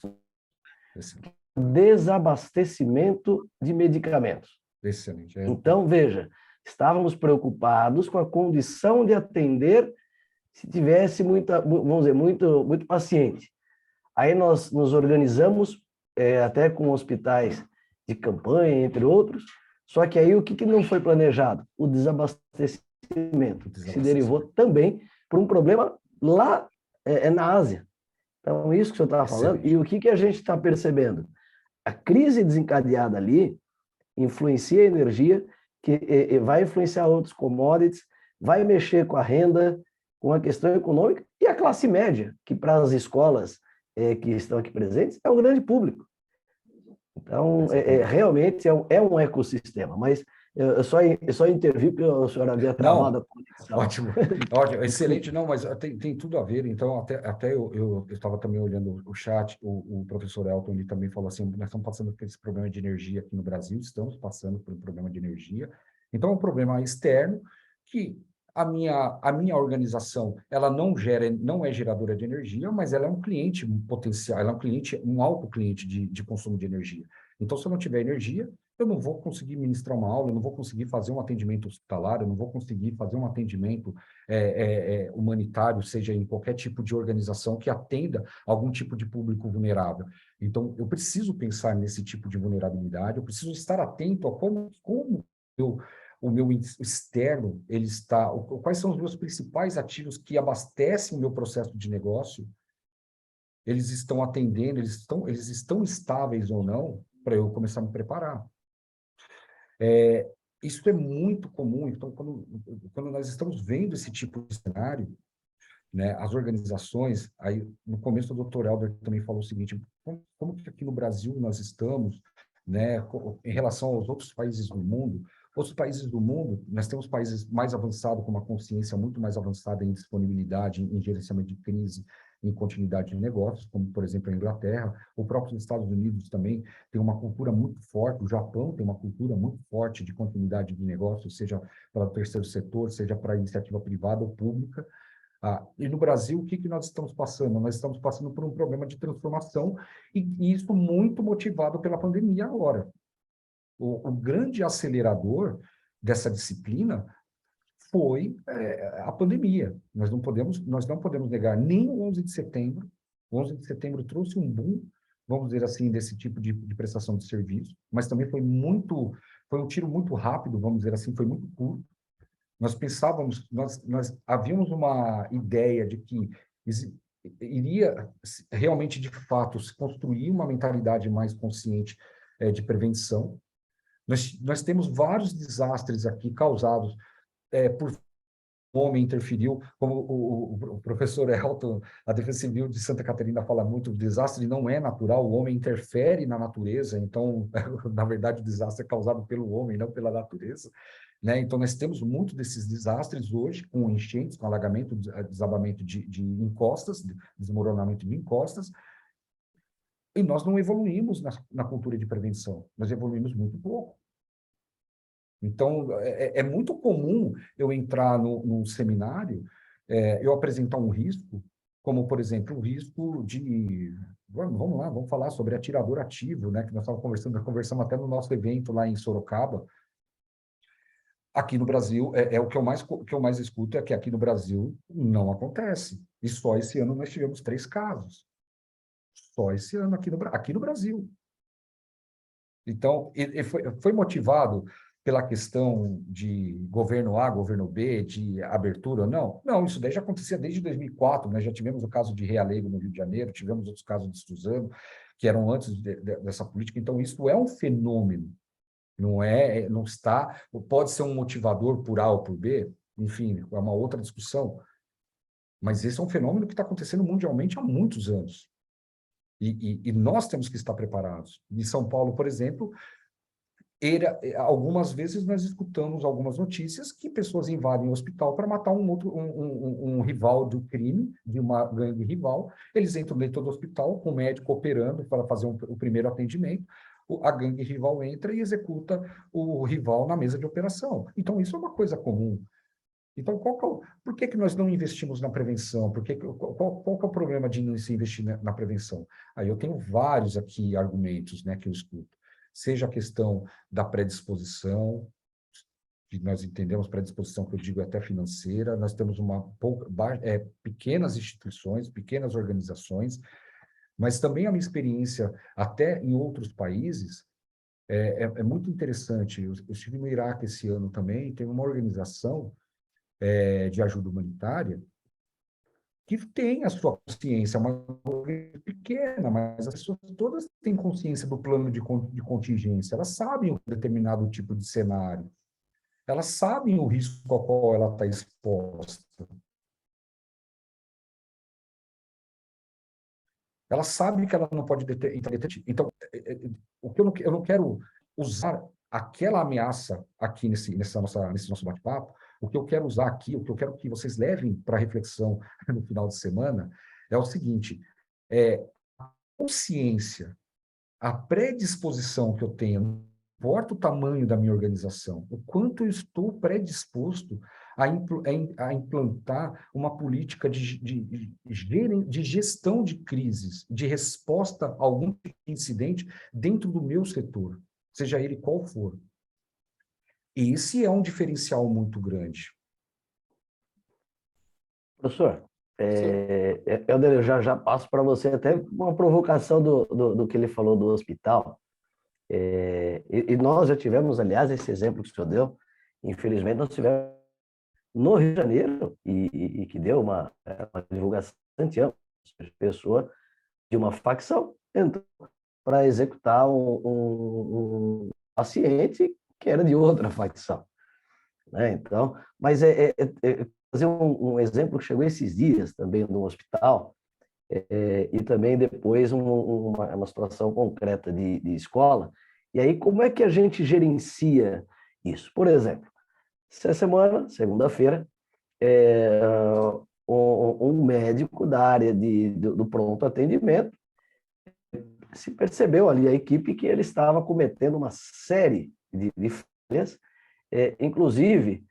desabastecimento de medicamentos. Excelente. Então, veja, estávamos preocupados com a condição de atender se tivesse vamos dizer, muito paciente. Aí nós nos organizamos até com hospitais de campanha, entre outros, só que aí o que não foi planejado? O desabastecimento, que se derivou também por um problema lá na Ásia. Então, isso que o senhor estava falando, e o que a gente está percebendo? A crise desencadeada ali influencia a energia, que vai influenciar outros commodities, vai mexer com a renda, com a questão econômica, e a classe média, que para as escolas que estão aqui presentes, é o grande público. Então, realmente é um ecossistema, mas eu só intervi porque o senhor havia travado a conexão. Ótimo, ótimo, excelente, não, mas tem tudo a ver, então até eu estava também olhando o chat, o professor Elton, ele também falou assim, nós estamos passando por esse problema de energia aqui no Brasil, estamos passando por um problema de energia, então é um problema externo que a minha organização, ela não é geradora de energia, mas ela é um cliente potencial, ela é um cliente, um alto cliente de consumo de energia. Então, se eu não tiver energia, eu não vou conseguir ministrar uma aula, eu não vou conseguir fazer um atendimento hospitalar, eu não vou conseguir fazer um atendimento humanitário, seja em qualquer tipo de organização que atenda algum tipo de público vulnerável. Então, eu preciso pensar nesse tipo de vulnerabilidade, eu preciso estar atento a como o meu externo, ele está, quais são os meus principais ativos que abastecem o meu processo de negócio, eles estão atendendo, eles estão estáveis ou não, para eu começar a me preparar. Isso é muito comum, então, quando nós estamos vendo esse tipo de cenário, né, as organizações, aí no começo o Dr. Helder também falou o seguinte, como que aqui no Brasil nós estamos, né, em relação aos outros países do mundo, nós temos países mais avançados, com uma consciência muito mais avançada em disponibilidade, em gerenciamento de crise, em continuidade de negócios, como, por exemplo, a Inglaterra. O próprio Estados Unidos também tem uma cultura muito forte, o Japão tem uma cultura muito forte de continuidade de negócios, seja para o terceiro setor, seja para a iniciativa privada ou pública. E no Brasil, o que nós estamos passando? Nós estamos passando por um problema de transformação, e isso muito motivado pela pandemia agora. O grande acelerador dessa disciplina foi a pandemia. Nós não podemos negar nem o 11 de setembro. O 11 de setembro trouxe um boom, vamos dizer assim, desse tipo de prestação de serviço, mas também foi um tiro muito rápido, vamos dizer assim, foi muito curto. Nós pensávamos, nós havíamos uma ideia de que iria realmente, de fato, se construir uma mentalidade mais consciente de prevenção. Nós temos vários desastres aqui causados por o homem interferiu, como o professor Elton, a Defesa Civil de Santa Catarina fala muito, o desastre não é natural, o homem interfere na natureza, então, na verdade, o desastre é causado pelo homem, não pela natureza. Né? Então, nós temos muito desses desastres hoje, com enchentes, com alagamento, desabamento de encostas, desmoronamento de encostas, e nós não evoluímos na cultura de prevenção, nós evoluímos muito pouco. Então, é muito comum eu entrar num seminário, eu apresentar um risco, como, por exemplo, o risco de... Vamos lá, vamos falar sobre atirador ativo, né, que nós estávamos conversamos até no nosso evento lá em Sorocaba. Aqui no Brasil, o que eu mais escuto é que aqui no Brasil não acontece. E só esse ano nós tivemos 3 casos. Só esse ano aqui no Brasil. Então, foi motivado pela questão de governo A, governo B, de abertura ou não? Não, isso daí já acontecia desde 2004, nós já tivemos o caso de Realengo no Rio de Janeiro, tivemos outros casos de Suzano, que eram antes dessa política. Então, isso é um fenômeno, não está, pode ser um motivador por A ou por B, enfim, é uma outra discussão, mas esse é um fenômeno que está acontecendo mundialmente há muitos anos. E nós temos que estar preparados. Em São Paulo, por exemplo, algumas vezes nós escutamos algumas notícias que pessoas invadem o hospital para matar um rival do crime, de uma gangue rival. Eles entram dentro do hospital com o médico operando para fazer o primeiro atendimento. A gangue rival entra e executa o rival na mesa de operação. Então, isso é uma coisa comum. Então, por que nós não investimos na prevenção? Qual que é o problema de não se investir na prevenção? Aí eu tenho vários aqui argumentos, né, que eu escuto. Seja a questão da predisposição, que nós entendemos predisposição, que eu digo até financeira, nós temos pequenas instituições, pequenas organizações, mas também a minha experiência, até em outros países, é muito interessante. Eu estive no Iraque esse ano também, tem uma organização de ajuda humanitária, que tem a sua consciência, uma coisa pequena, mas as pessoas todas têm consciência do plano de contingência, elas sabem um determinado tipo de cenário, elas sabem o risco ao qual ela está exposta. Ela sabe que ela não pode Então, o que eu não quero usar aquela ameaça aqui nesse nosso bate-papo. O que eu quero usar aqui, o que eu quero que vocês levem para reflexão no final de semana é o seguinte: a consciência, a predisposição que eu tenho, não importa o tamanho da minha organização, o quanto eu estou predisposto a implantar uma política de gestão de crises, de resposta a algum incidente dentro do meu setor, seja ele qual for. Esse é um diferencial muito grande. Professor, eu já passo para você até uma provocação do que ele falou do hospital. E nós já tivemos, aliás, esse exemplo que o senhor deu, infelizmente nós tivemos no Rio de Janeiro, e que deu uma divulgação bastante ampla, pessoa de uma facção entrou para executar um paciente que era de outra facção, né? Então, mas fazer um exemplo que chegou esses dias também no hospital, e também depois uma situação concreta de escola. E aí, como é que a gente gerencia isso? Por exemplo, essa semana, segunda-feira, um médico da área do pronto atendimento se percebeu ali, a equipe, que ele estava cometendo uma série de falhas, inclusive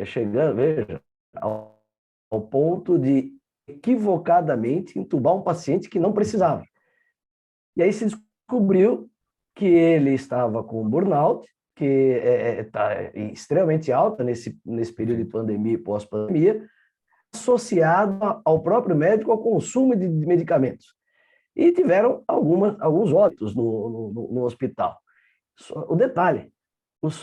chegando, veja, ao ponto de equivocadamente entubar um paciente que não precisava. E aí se descobriu que ele estava com burnout, que está extremamente alta nesse período de pandemia e pós-pandemia, associado ao próprio médico ao consumo de medicamentos. E tiveram alguns óbitos no hospital. O detalhe,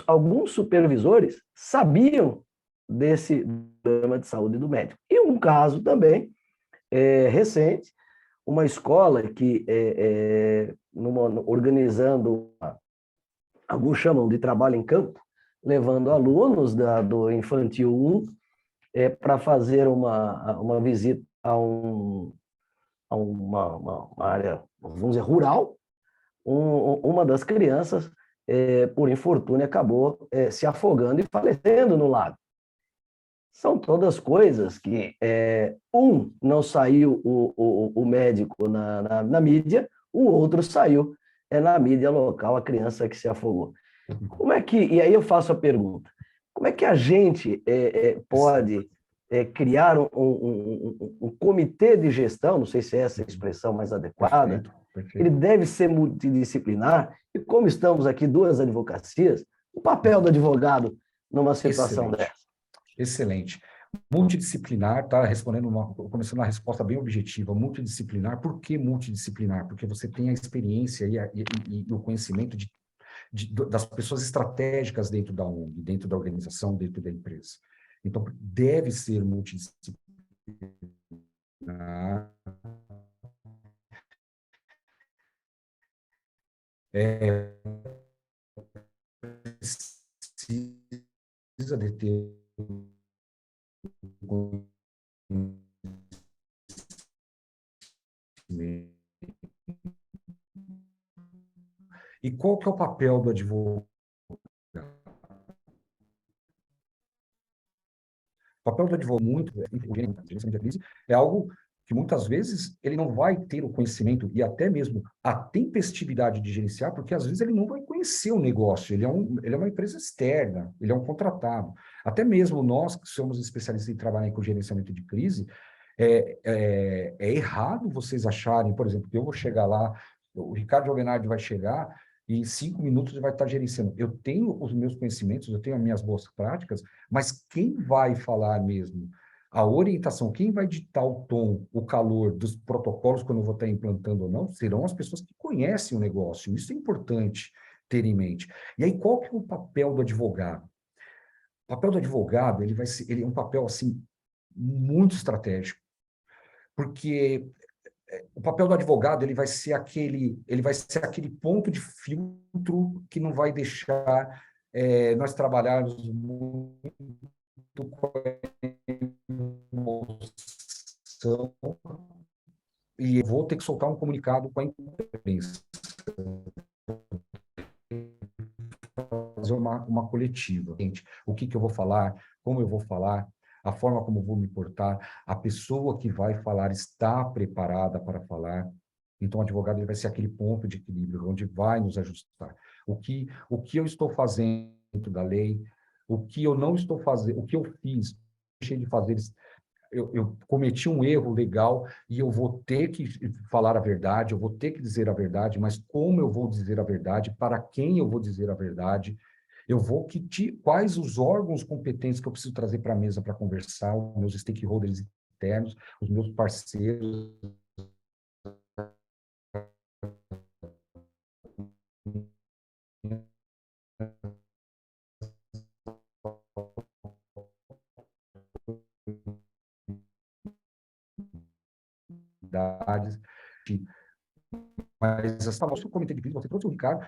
alguns supervisores sabiam desse problema de saúde do médico. E um caso também recente, uma escola que, organizando, alguns chamam de trabalho em campo, levando alunos do Infantil 1 para fazer uma visita a uma área, vamos dizer, rural. Uma das crianças, por infortúnio, acabou se afogando e falecendo no lago. São todas coisas que, não saiu o médico na mídia, o outro saiu na mídia local, a criança que se afogou. E aí eu faço a pergunta, como é que a gente pode criar um comitê de gestão, não sei se é essa a expressão mais adequada, Perfeito. ele deve ser multidisciplinar, e como estamos aqui duas advocacias, o papel do advogado numa situação dessa. Excelente. Multidisciplinar, tá começando uma resposta bem objetiva. Multidisciplinar, por que multidisciplinar? Porque você tem a experiência e o conhecimento das pessoas estratégicas dentro da ONG, dentro da organização, dentro da empresa. Então, deve ser multidisciplinar. Precisa de ter e qual que é o papel do advogado? O papel do advogado, é algo que muitas vezes ele não vai ter o conhecimento e até mesmo a tempestividade de gerenciar, porque às vezes ele não vai conhecer o negócio, ele é uma empresa externa, ele é um contratado. Até mesmo nós, que somos especialistas em trabalhar com gerenciamento de crise, é errado vocês acharem, por exemplo, que eu vou chegar lá, o Ricardo Jovenardi vai chegar e em 5 minutos ele vai estar gerenciando. Eu tenho os meus conhecimentos, eu tenho as minhas boas práticas, mas quem vai falar mesmo a orientação, quem vai ditar o tom, o calor dos protocolos quando eu vou estar implantando ou não, serão as pessoas que conhecem o negócio. Isso é importante ter em mente. E aí, qual que é o papel do advogado? O papel do advogado, ele é um papel, assim, muito estratégico, porque o papel do advogado, ele vai ser aquele ponto de filtro que não vai deixar nós trabalharmos muito com emoção, e eu vou ter que soltar um comunicado com a imprensa, fazer uma coletiva. Gente, o que eu vou falar, como eu vou falar, a forma como eu vou me portar, a pessoa que vai falar está preparada para falar. Então, o advogado ele vai ser aquele ponto de equilíbrio, onde vai nos ajustar. O que eu estou fazendo dentro da lei, o que eu não estou fazendo, o que eu fiz, deixei de fazer, eu cometi um erro legal e eu vou ter que falar a verdade, eu vou ter que dizer a verdade, mas como eu vou dizer a verdade, para quem eu vou dizer a verdade, quais os órgãos competentes que eu preciso trazer para a mesa para conversar, os meus stakeholders internos, os meus parceiros, mas essa nossa comitê de crise, você trouxe o Ricardo,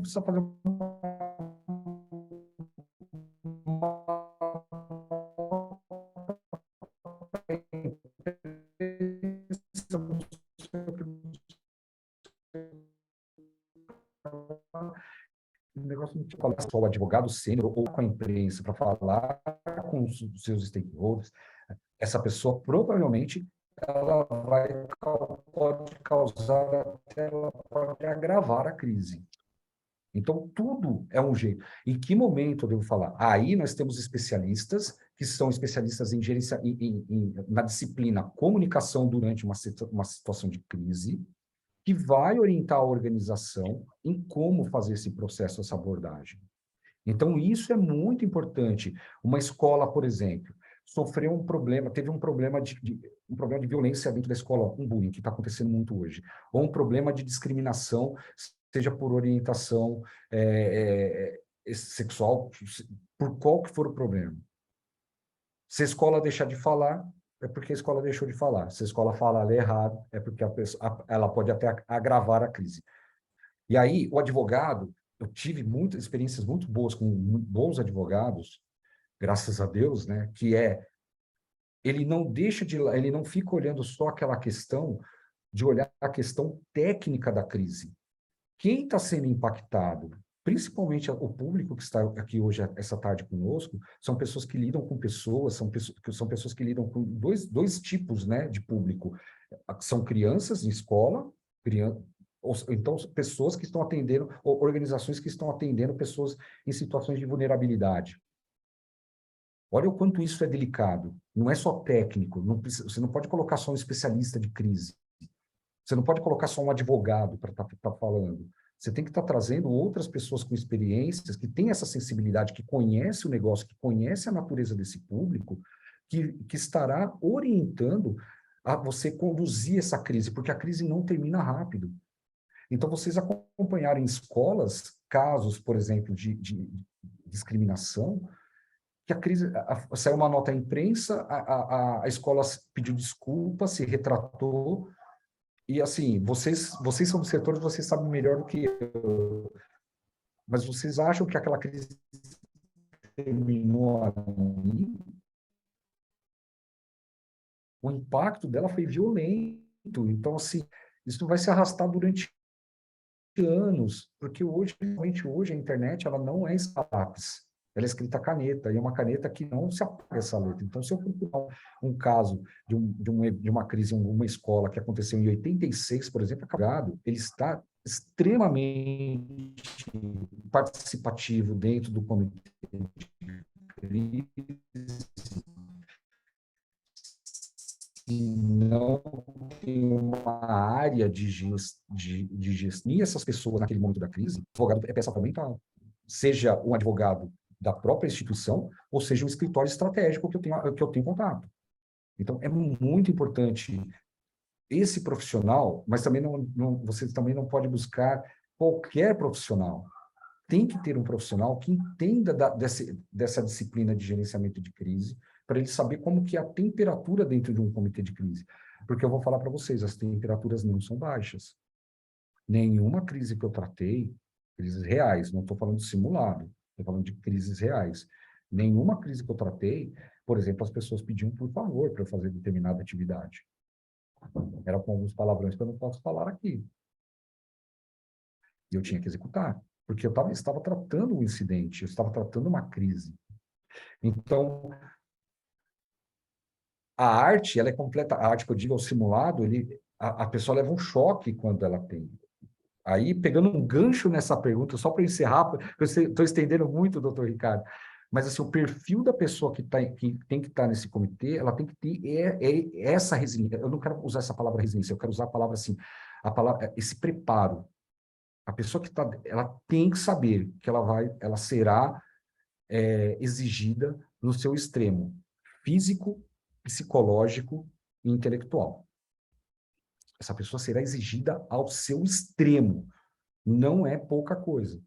precisa fazer um negócio de falar só o advogado sênior ou com a imprensa para falar com os seus stakeholders, essa pessoa provavelmente ela pode causar, ela pode agravar a crise. Então, tudo é um jeito. Em que momento eu devo falar? Aí nós temos especialistas que são especialistas em gerência, na disciplina comunicação durante uma situação de crise, que vai orientar a organização em como fazer esse processo, essa abordagem. Então, isso é muito importante. Uma escola, por exemplo, sofreu um problema, teve um problema de violência dentro da escola, um bullying, que está acontecendo muito hoje, ou um problema de discriminação, seja por orientação sexual, por qual que for o problema. Se a escola deixar de falar, é porque a escola deixou de falar. Se a escola falar errado, é porque ela pode até agravar a crise. E aí, o advogado, eu tive muitas experiências muito boas com bons advogados, graças a Deus, né? Que ele não fica olhando só aquela questão de olhar a questão técnica da crise. Quem está sendo impactado, principalmente o público que está aqui hoje, essa tarde conosco, são pessoas que lidam com pessoas, são pessoas que lidam com dois tipos, né, de público. São crianças em escola, então pessoas que estão atendendo, organizações que estão atendendo pessoas em situações de vulnerabilidade. Olha o quanto isso é delicado. Não é só técnico, você não pode colocar só um especialista de crise. Você não pode colocar só um advogado para estar falando. Você tem que estar trazendo outras pessoas com experiências, que têm essa sensibilidade, que conhece o negócio, que conhece a natureza desse público, que estará orientando a você conduzir essa crise, porque a crise não termina rápido. Então, vocês acompanharem em escolas casos, por exemplo, de discriminação, que a crise, saiu uma nota à imprensa, a escola pediu desculpa, se retratou, e assim, vocês são do setor, vocês sabem melhor do que eu, mas vocês acham que aquela crise terminou ali? O impacto dela foi violento, então assim, isso vai se arrastar durante anos, porque realmente hoje a internet ela não é lápis, ela é escrita a caneta, e é uma caneta que não se apaga essa letra. Então, se eu procurar um caso de uma crise em uma escola que aconteceu em 86, por exemplo, ele está extremamente participativo dentro do comitê de crise, e não tem uma área de gestão. E essas pessoas, naquele momento da crise, o advogado é peça fundamental. Seja um advogado da própria instituição, ou seja um escritório estratégico que eu tenho contato. Então, é muito importante esse profissional, mas também você também não pode buscar qualquer profissional. Tem que ter um profissional que entenda dessa disciplina de gerenciamento de crise, para ele saber como que é a temperatura dentro de um comitê de crise. Porque eu vou falar para vocês, as temperaturas não são baixas. Nenhuma crise que eu tratei, crises reais, não estou falando de simulado, estou falando de crises reais. Nenhuma crise que eu tratei, por exemplo, as pessoas pediam por favor para eu fazer determinada atividade. Era com alguns palavrões que eu não posso falar aqui. E eu tinha que executar, porque eu estava tratando um incidente, eu estava tratando uma crise. Então, a arte, ela é completa. A arte que eu digo, é o simulado, a pessoa leva um choque quando ela tem. Aí, pegando um gancho nessa pergunta, só para encerrar, eu estou estendendo muito, doutor Ricardo, mas assim, o perfil da pessoa que tem que estar nesse comitê, ela tem que ter essa resiliência. Eu não quero usar essa palavra resiliência, eu quero usar a palavra assim, esse preparo. A pessoa que está, ela tem que saber que ela será exigida no seu extremo físico, psicológico e intelectual. Essa pessoa será exigida ao seu extremo. Não é pouca coisa.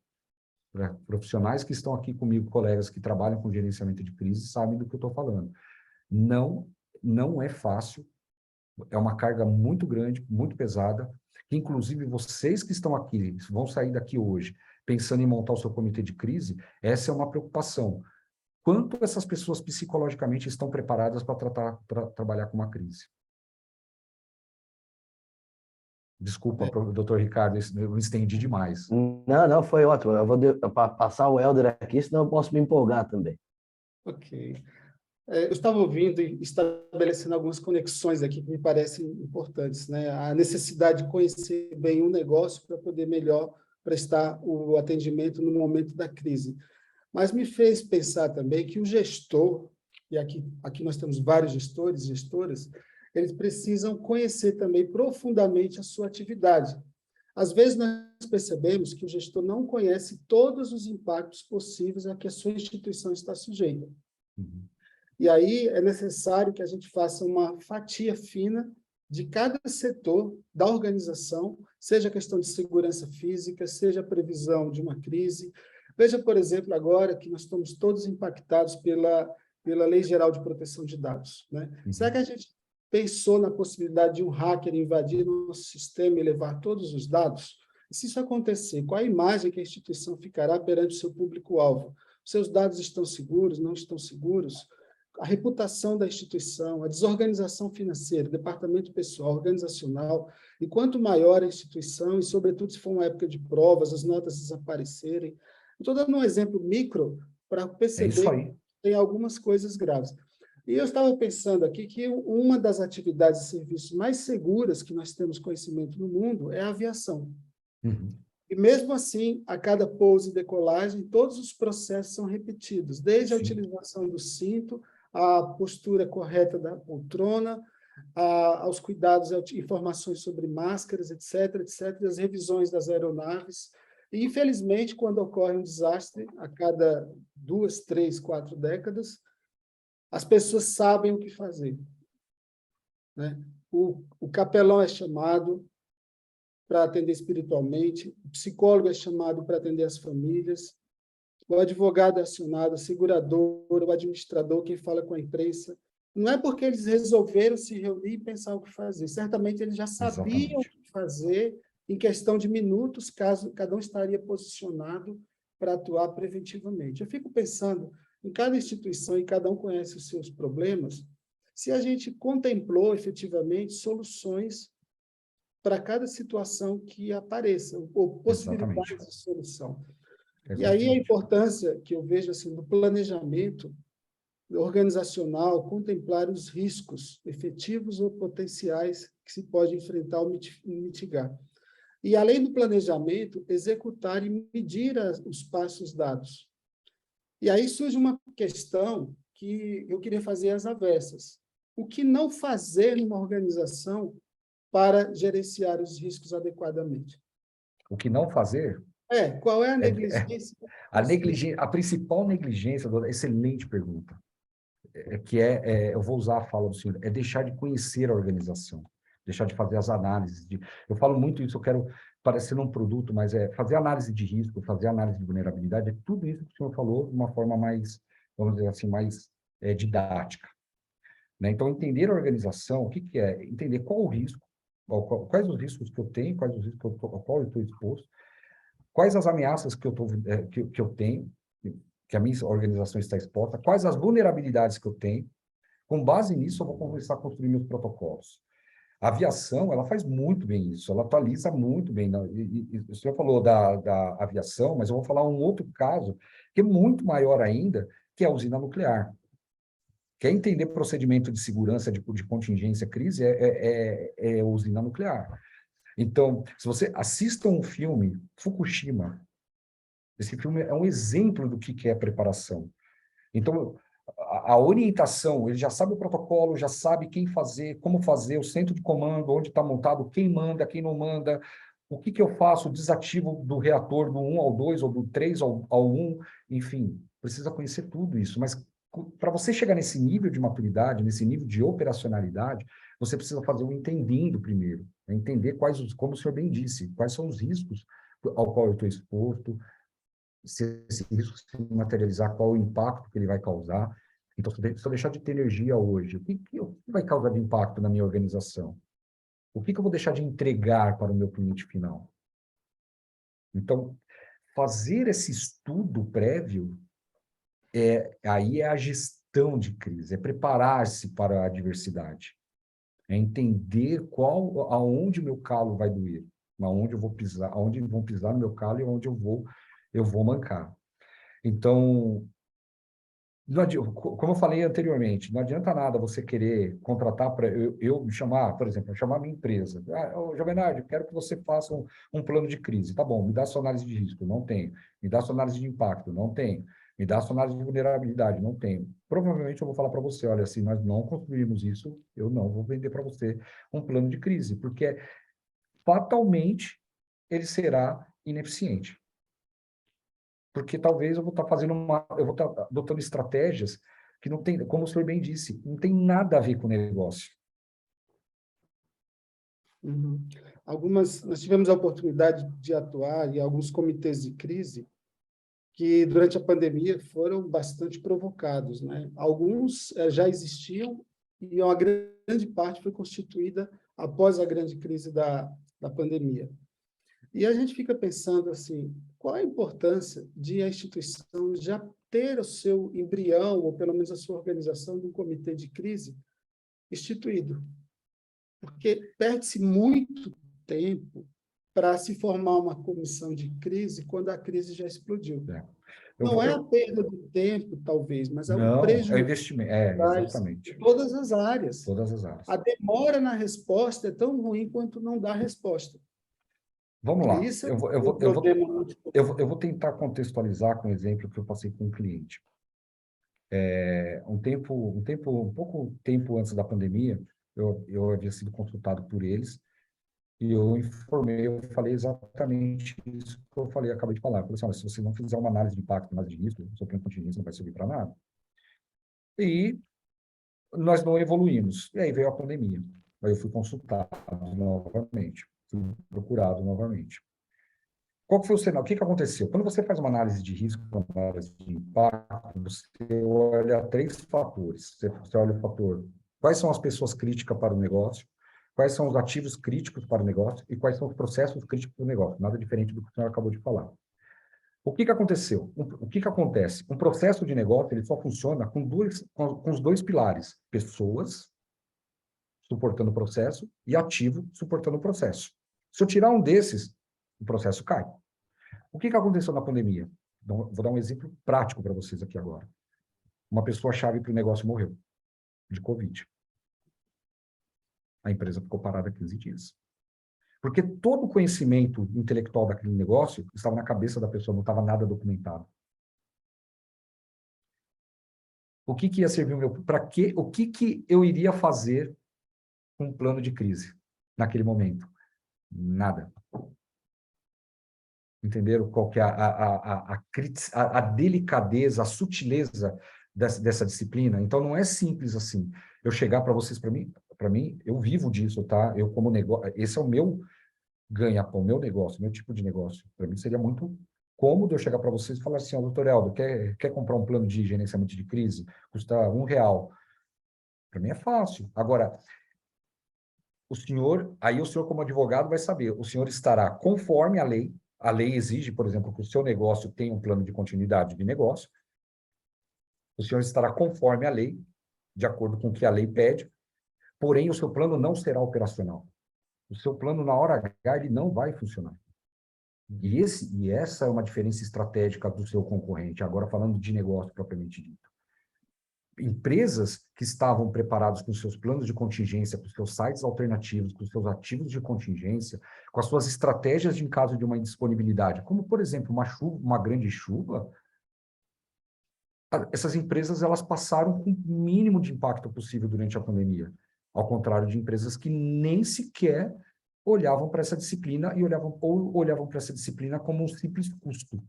Profissionais que estão aqui comigo, colegas que trabalham com gerenciamento de crise, sabem do que eu estou falando. Não é fácil, é uma carga muito grande, muito pesada, que inclusive vocês que estão aqui, vão sair daqui hoje, pensando em montar o seu comitê de crise, essa é uma preocupação. Quanto essas pessoas psicologicamente estão preparadas para trabalhar com uma crise? Desculpa, doutor Ricardo, eu me estendi demais. Não, foi ótimo. Eu vou passar o Helder aqui, senão eu posso me empolgar também. Ok. Eu estava ouvindo e estabelecendo algumas conexões aqui que me parecem importantes, né? A necessidade de conhecer bem um negócio para poder melhor prestar o atendimento no momento da crise. Mas me fez pensar também que o gestor, e aqui nós temos vários gestores e gestoras, eles precisam conhecer também profundamente a sua atividade. Às vezes, nós percebemos que o gestor não conhece todos os impactos possíveis a que a sua instituição está sujeita. Uhum. E aí é necessário que a gente faça uma fatia fina de cada setor da organização, seja a questão de segurança física, seja a previsão de uma crise. Veja, por exemplo, agora que nós estamos todos impactados pela Lei Geral de Proteção de Dados, né? Uhum. Será que a gente pensou na possibilidade de um hacker invadir nosso sistema e levar todos os dados? E se isso acontecer, qual a imagem que a instituição ficará perante o seu público-alvo? Seus dados estão seguros, não estão seguros? a reputação da instituição, a desorganização financeira, departamento pessoal, organizacional, e quanto maior a instituição, e sobretudo se for uma época de provas, as notas desaparecerem. Estou dando um exemplo micro para perceber que tem algumas coisas graves. E eu estava pensando aqui que uma das atividades e serviços mais seguras que nós temos conhecimento no mundo é a aviação. E mesmo assim, a cada pouso e decolagem, todos os processos são repetidos, desde a utilização do cinto, a postura correta da poltrona, aos cuidados e informações sobre máscaras, etc., etc., as revisões das aeronaves. E, infelizmente, quando ocorre um desastre, a cada 2, 3, 4 décadas, as pessoas sabem o que fazer, né? O capelão é chamado para atender espiritualmente, o psicólogo é chamado para atender as famílias, o advogado é acionado, a seguradora, o administrador, quem fala com a imprensa. Não é porque eles resolveram se reunir e pensar o que fazer. Certamente eles já sabiam o que fazer em questão de minutos, caso cada um estaria posicionado para atuar preventivamente. Eu fico pensando, em cada instituição, e cada um conhece os seus problemas, se a gente contemplou efetivamente soluções para cada situação que apareça, ou possibilidades de solução. E aí a importância que eu vejo assim, do planejamento organizacional, contemplar os riscos efetivos ou potenciais que se pode enfrentar ou mitigar. E, além do planejamento, executar e medir os passos dados. E aí surge uma questão que eu queria fazer às avessas. O que não fazer numa organização para gerenciar os riscos adequadamente? O que não fazer? Qual é a negligência? A principal negligência, excelente pergunta, eu vou usar a fala do senhor, é deixar de conhecer a organização, deixar de fazer as análises. Eu falo muito isso, eu quero parecer um produto, mas fazer análise de risco, fazer análise de vulnerabilidade, é tudo isso que o senhor falou de uma forma mais, vamos dizer assim, mais didática. Né? Então, entender a organização, o que é? Entender qual o risco, quais os riscos que eu tenho, quais os riscos ao qual eu estou exposto, quais as ameaças que eu tenho, que a minha organização está exposta, quais as vulnerabilidades que eu tenho. Com base nisso, eu vou começar a construir meus protocolos. A aviação, ela faz muito bem isso, ela atualiza muito bem. E o senhor falou da aviação, mas eu vou falar um outro caso, que é muito maior ainda, que é a usina nuclear. Quer entender procedimento de segurança, de contingência, crise, é usina nuclear. Então, se você assista um filme, Fukushima, esse filme é um exemplo do que é preparação. Então, a orientação, ele já sabe o protocolo, já sabe quem fazer, como fazer, o centro de comando, onde está montado, quem manda, quem não manda, o que eu faço, o desativo do reator do 1 ao 2, ou do 3 ao 1, enfim, precisa conhecer tudo isso. Mas para você chegar nesse nível de maturidade, nesse nível de operacionalidade, você precisa fazer um entendendo primeiro, entender como o senhor bem disse, quais são os riscos ao qual eu estou exposto, se esse risco se materializar, qual o impacto que ele vai causar. Então, se eu deixar de ter energia hoje, o que vai causar de impacto na minha organização? O que eu vou deixar de entregar para o meu cliente final? Então, fazer esse estudo prévio, aí é a gestão de crise, é preparar-se para a adversidade, é entender aonde o meu calo vai doer, aonde eu vou pisar, aonde vão pisar no meu calo e aonde eu vou mancar. Então, como eu falei anteriormente, não adianta nada você querer contratar para eu me chamar, por exemplo, chamar a minha empresa. Jovem Nerd, quero que você faça um plano de crise. Tá bom, me dá sua análise de risco, não tenho. Me dá sua análise de impacto, não tenho. Me dá sua análise de vulnerabilidade, não tenho. Provavelmente eu vou falar para você, olha, se nós não construirmos isso, eu não vou vender para você um plano de crise, porque fatalmente ele será ineficiente. Porque talvez eu vou estar adotando estratégias que não tem, como o senhor bem disse, não tem nada a ver com o negócio. Uhum. Nós tivemos a oportunidade de atuar em alguns comitês de crise que, durante a pandemia, foram bastante provocados, né? Alguns já existiam e uma grande parte foi constituída após a grande crise da pandemia. E a gente fica pensando assim, qual a importância de a instituição já ter o seu embrião, ou pelo menos a sua organização de um comitê de crise instituído. Porque perde-se muito tempo para se formar uma comissão de crise quando a crise já explodiu. Não é a perda de tempo, talvez, mas é um Não, prejuízo é investimento. Exatamente. em todas as áreas. Todas as áreas. A demora na resposta é tão ruim quanto não dar resposta. Vamos lá. Isso é Eu vou tentar contextualizar com um exemplo que eu passei com um cliente. Um pouco tempo antes da pandemia, eu havia sido consultado por eles e eu falei exatamente isso que eu falei, acabei de falar. Eu falei assim, olha, se você não fizer uma análise de impacto, análise de risco, o seu plano de contingência não vai servir para nada. E nós não evoluímos. E aí veio a pandemia. Aí eu fui consultado novamente, fui procurado novamente. Qual que foi o cenário? O que aconteceu? Quando você faz uma análise de risco, uma análise de impacto, você olha 3 fatores. Você olha o fator, quais são as pessoas críticas para o negócio, quais são os ativos críticos para o negócio e quais são os processos críticos para o negócio. Nada diferente do que o senhor acabou de falar. O que aconteceu? O que acontece? Um processo de negócio ele só funciona com os 2 pilares. Pessoas suportando o processo e ativo suportando o processo. Se eu tirar um desses, o processo cai. O que aconteceu na pandemia? Vou dar um exemplo prático para vocês aqui agora. Uma pessoa-chave para o negócio morreu de Covid. A empresa ficou parada 15 dias. Porque todo o conhecimento intelectual daquele negócio estava na cabeça da pessoa, não estava nada documentado. O que ia servir o meu... Para quê? O que eu iria fazer com um plano de crise naquele momento? Nada. Entenderam qual que é a delicadeza, a sutileza dessa disciplina? Então, não é simples assim. Eu chegar para vocês, para mim, eu vivo disso, tá? Eu como negócio, esse é o meu ganha-pão, meu negócio, meu tipo de negócio. Para mim seria muito cômodo eu chegar para vocês e falar assim, ó, doutor Helder, quer comprar um plano de gerenciamento de crise? Custa R$1. Para mim é fácil. Agora, o senhor como advogado vai saber, o senhor estará conforme a lei exige, por exemplo, que o seu negócio tenha um plano de continuidade de negócio, o senhor estará conforme a lei, de acordo com o que a lei pede, porém o seu plano não será operacional. O seu plano, na hora H, ele não vai funcionar. E essa é uma diferença estratégica do seu concorrente, agora falando de negócio propriamente dito. Empresas que estavam preparadas com seus planos de contingência, com seus sites alternativos, com seus ativos de contingência, com as suas estratégias em caso de uma indisponibilidade, como, por exemplo, uma grande chuva, essas empresas elas passaram com o mínimo de impacto possível durante a pandemia, ao contrário de empresas que nem sequer olhavam para essa disciplina e olhavam para essa disciplina como um simples custo.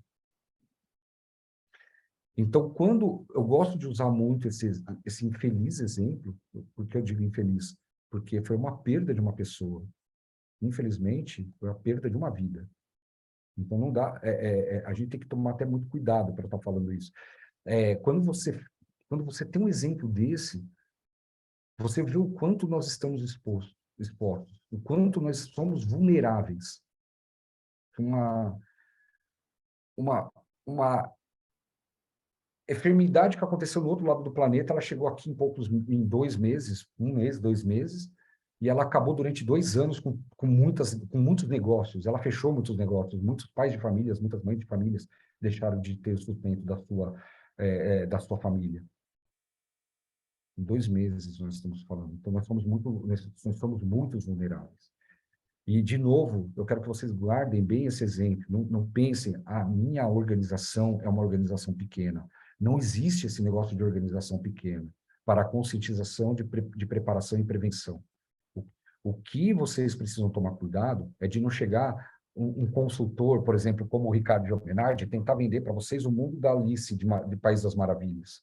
Então, quando eu gosto de usar muito esse infeliz exemplo, por que eu digo infeliz? Porque foi uma perda de uma pessoa. Infelizmente, foi a perda de uma vida. Então, não dá. A gente tem que tomar até muito cuidado para estar falando isso. Quando você tem um exemplo desse, você vê o quanto nós estamos expostos, o quanto nós somos vulneráveis. Uma enfermidade que aconteceu no outro lado do planeta, ela chegou aqui em 2 meses, 1 mês, 2 meses, e ela acabou durante 2 anos com muitos negócios. Ela fechou muitos negócios, muitos pais de famílias, muitas mães de famílias deixaram de ter o sustento da sua família. Em 2 meses nós estamos falando. Então, nós somos muito vulneráveis. E, de novo, eu quero que vocês guardem bem esse exemplo. Não pensem, a minha organização é uma organização pequena. Não existe esse negócio de organização pequena para a conscientização de preparação e prevenção. O que vocês precisam tomar cuidado é de não chegar um consultor, por exemplo, como o Ricardo Giovenardi, tentar vender para vocês o mundo da Alice de País das Maravilhas.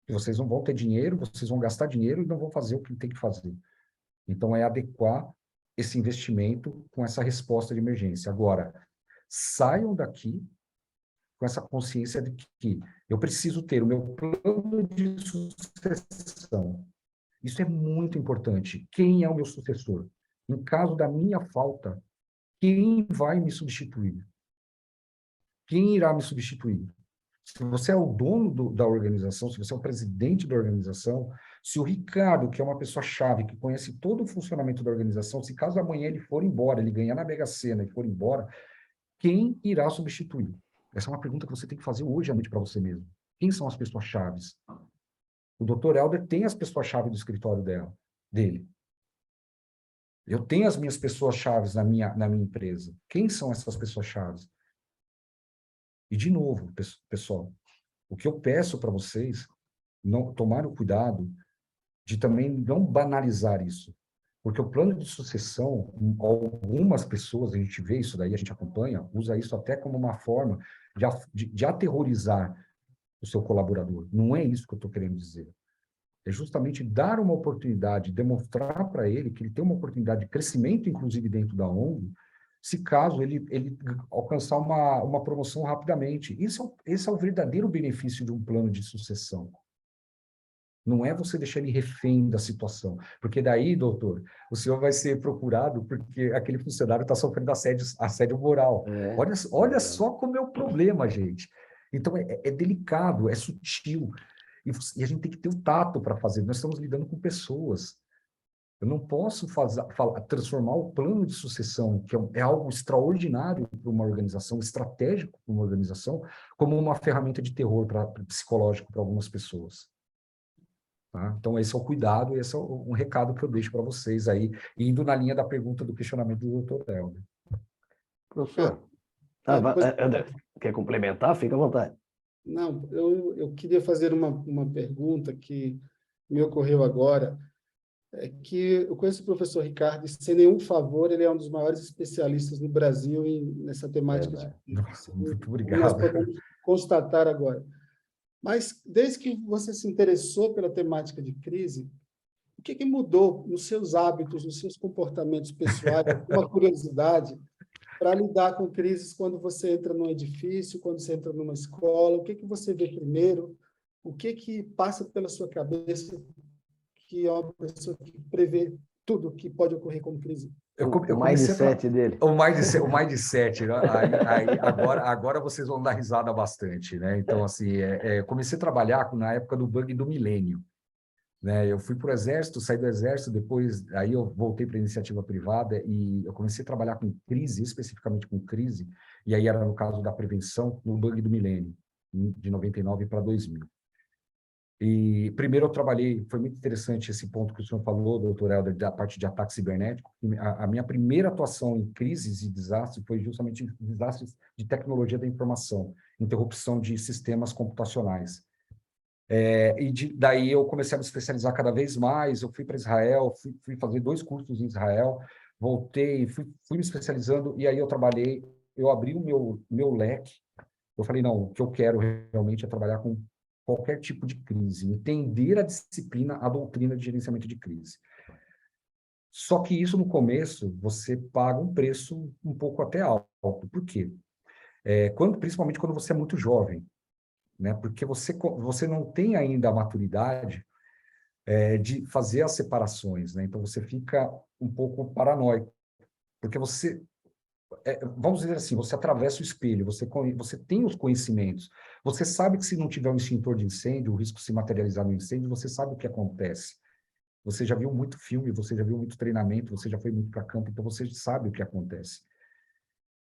E vocês não vão ter dinheiro, vocês vão gastar dinheiro e não vão fazer o que tem que fazer. Então, é adequar esse investimento com essa resposta de emergência. Agora, saiam daqui com essa consciência de que eu preciso ter o meu plano de sucessão. Isso é muito importante. Quem é o meu sucessor? Em caso da minha falta, quem vai me substituir? Quem irá me substituir? Se você é o dono da organização, se você é o presidente da organização, se o Ricardo, que é uma pessoa-chave, que conhece todo o funcionamento da organização, se caso amanhã ele for embora, ele ganhar na Mega Sena e for embora, quem irá substituir? Essa é uma pergunta que você tem que fazer hoje à noite para você mesmo. Quem são as pessoas-chaves? O Dr. Helder tem as pessoas-chave do escritório dele. Eu tenho as minhas pessoas-chave na minha empresa. Quem são essas pessoas-chave? E, de novo, pessoal, o que eu peço para vocês, não tomar o cuidado de também não banalizar isso. Porque o plano de sucessão, algumas pessoas, a gente vê isso daí, a gente acompanha, usa isso até como uma forma de aterrorizar o seu colaborador. Não é isso que eu estou querendo dizer. É justamente dar uma oportunidade, demonstrar para ele que ele tem uma oportunidade de crescimento, inclusive dentro da ONG, se caso ele alcançar uma promoção rapidamente. Esse é o verdadeiro benefício de um plano de sucessão. Não é você deixar ele refém da situação. Porque daí, doutor, o senhor vai ser procurado porque aquele funcionário está sofrendo assédio moral. Olha só como é o problema, gente. Então, é delicado, é sutil. E a gente tem que ter o tato para fazer. Nós estamos lidando com pessoas. Eu não posso transformar o plano de sucessão, que é algo extraordinário para uma organização, estratégico para uma organização, como uma ferramenta de terror psicológico para algumas pessoas. Tá? Então, esse é o cuidado, esse é um recado que eu deixo para vocês aí, indo na linha da pergunta do questionamento do Dr. Helder. Professor, quer complementar? Fica à vontade. Não, eu queria fazer uma pergunta que me ocorreu agora, é que eu conheço o professor Ricardo, e sem nenhum favor, ele é um dos maiores especialistas no Brasil nessa temática de crise. Nossa, muito Como obrigado. nós podemos constatar agora. Mas, desde que você se interessou pela temática de crise, o que mudou nos seus hábitos, nos seus comportamentos pessoais, uma curiosidade, para lidar com crises quando você entra num edifício, quando você entra numa escola? O que você vê primeiro? O que passa pela sua cabeça, que é uma pessoa que prevê tudo que pode ocorrer como crise? O mindset dele. O mindset, né? Agora vocês vão dar risada bastante, né? Então, assim, comecei a trabalhar na época do bug do milênio, né? Eu fui para o Exército, saí do Exército, depois aí eu voltei para a iniciativa privada e eu comecei a trabalhar com crise, especificamente com crise, e aí era no caso da prevenção no bug do milênio, de 99 para 2000. E primeiro eu trabalhei, foi muito interessante esse ponto que o senhor falou, doutor Helder, da parte de ataque cibernético. A minha primeira atuação em crises e desastres foi justamente em desastres de tecnologia da informação, interrupção de sistemas computacionais. Daí eu comecei a me especializar cada vez mais, eu fui para Israel, fui fazer 2 cursos em Israel, voltei, fui me especializando, e aí eu abri o meu leque. Eu falei, não, o que eu quero realmente é trabalhar com qualquer tipo de crise, entender a disciplina, a doutrina de gerenciamento de crise. Só que isso, no começo, você paga um preço um pouco até alto. Por quê? Principalmente quando você é muito jovem, né? Porque você não tem ainda a maturidade de fazer as separações, né? Então, você fica um pouco paranoico, porque vamos dizer assim, você atravessa o espelho, você tem os conhecimentos, você sabe que se não tiver um extintor de incêndio, o risco de se materializar no incêndio, você sabe o que acontece. Você já viu muito filme, você já viu muito treinamento, você já foi muito para campo, então você sabe o que acontece.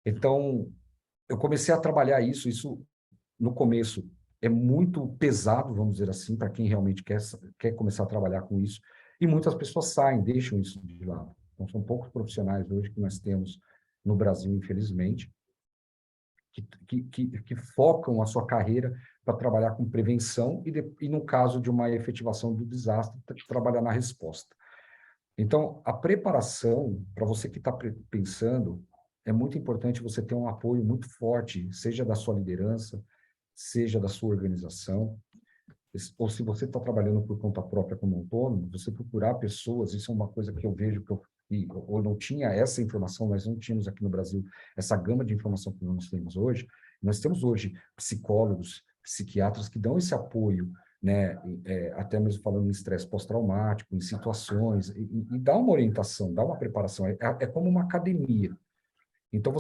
Então, eu comecei a trabalhar isso no começo é muito pesado, vamos dizer assim, para quem realmente quer começar a trabalhar com isso, e muitas pessoas saem, deixam isso de lado. Então, são poucos profissionais hoje que nós temos no Brasil, infelizmente, que focam a sua carreira para trabalhar com prevenção e, no caso de uma efetivação do desastre, trabalhar na resposta. Então, a preparação, para você que está pensando, é muito importante você ter um apoio muito forte, seja da sua liderança, seja da sua organização, ou se você está trabalhando por conta própria como autônomo, você procurar pessoas, isso é uma coisa que eu vejo ou não tinha essa informação, nós não tínhamos aqui no Brasil essa gama de informação que nós temos hoje. Nós temos hoje psicólogos, psiquiatras que dão esse apoio, né, até mesmo falando em estresse pós-traumático, em situações, e dá uma orientação, dá uma preparação, é como uma academia. Então,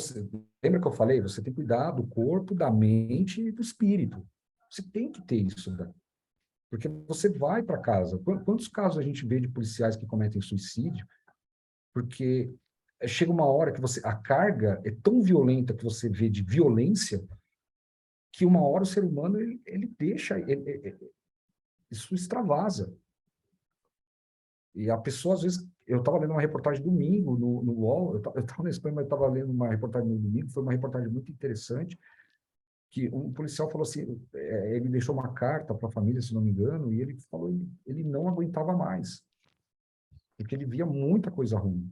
lembra que eu falei? Você tem que cuidar do corpo, da mente e do espírito. Você tem que ter isso, né? Porque você vai para casa. Quantos casos a gente vê de policiais que cometem suicídio? Porque chega uma hora que a carga é tão violenta que você vê de violência que uma hora o ser humano ele deixa, isso extravasa. E a pessoa, às vezes, eu estava lendo uma reportagem domingo no UOL, eu estava na Espanha, mas estava lendo uma reportagem no domingo, foi uma reportagem muito interessante, que um policial falou assim, ele deixou uma carta para a família, se não me engano, e ele falou que ele não aguentava mais, porque ele via muita coisa ruim.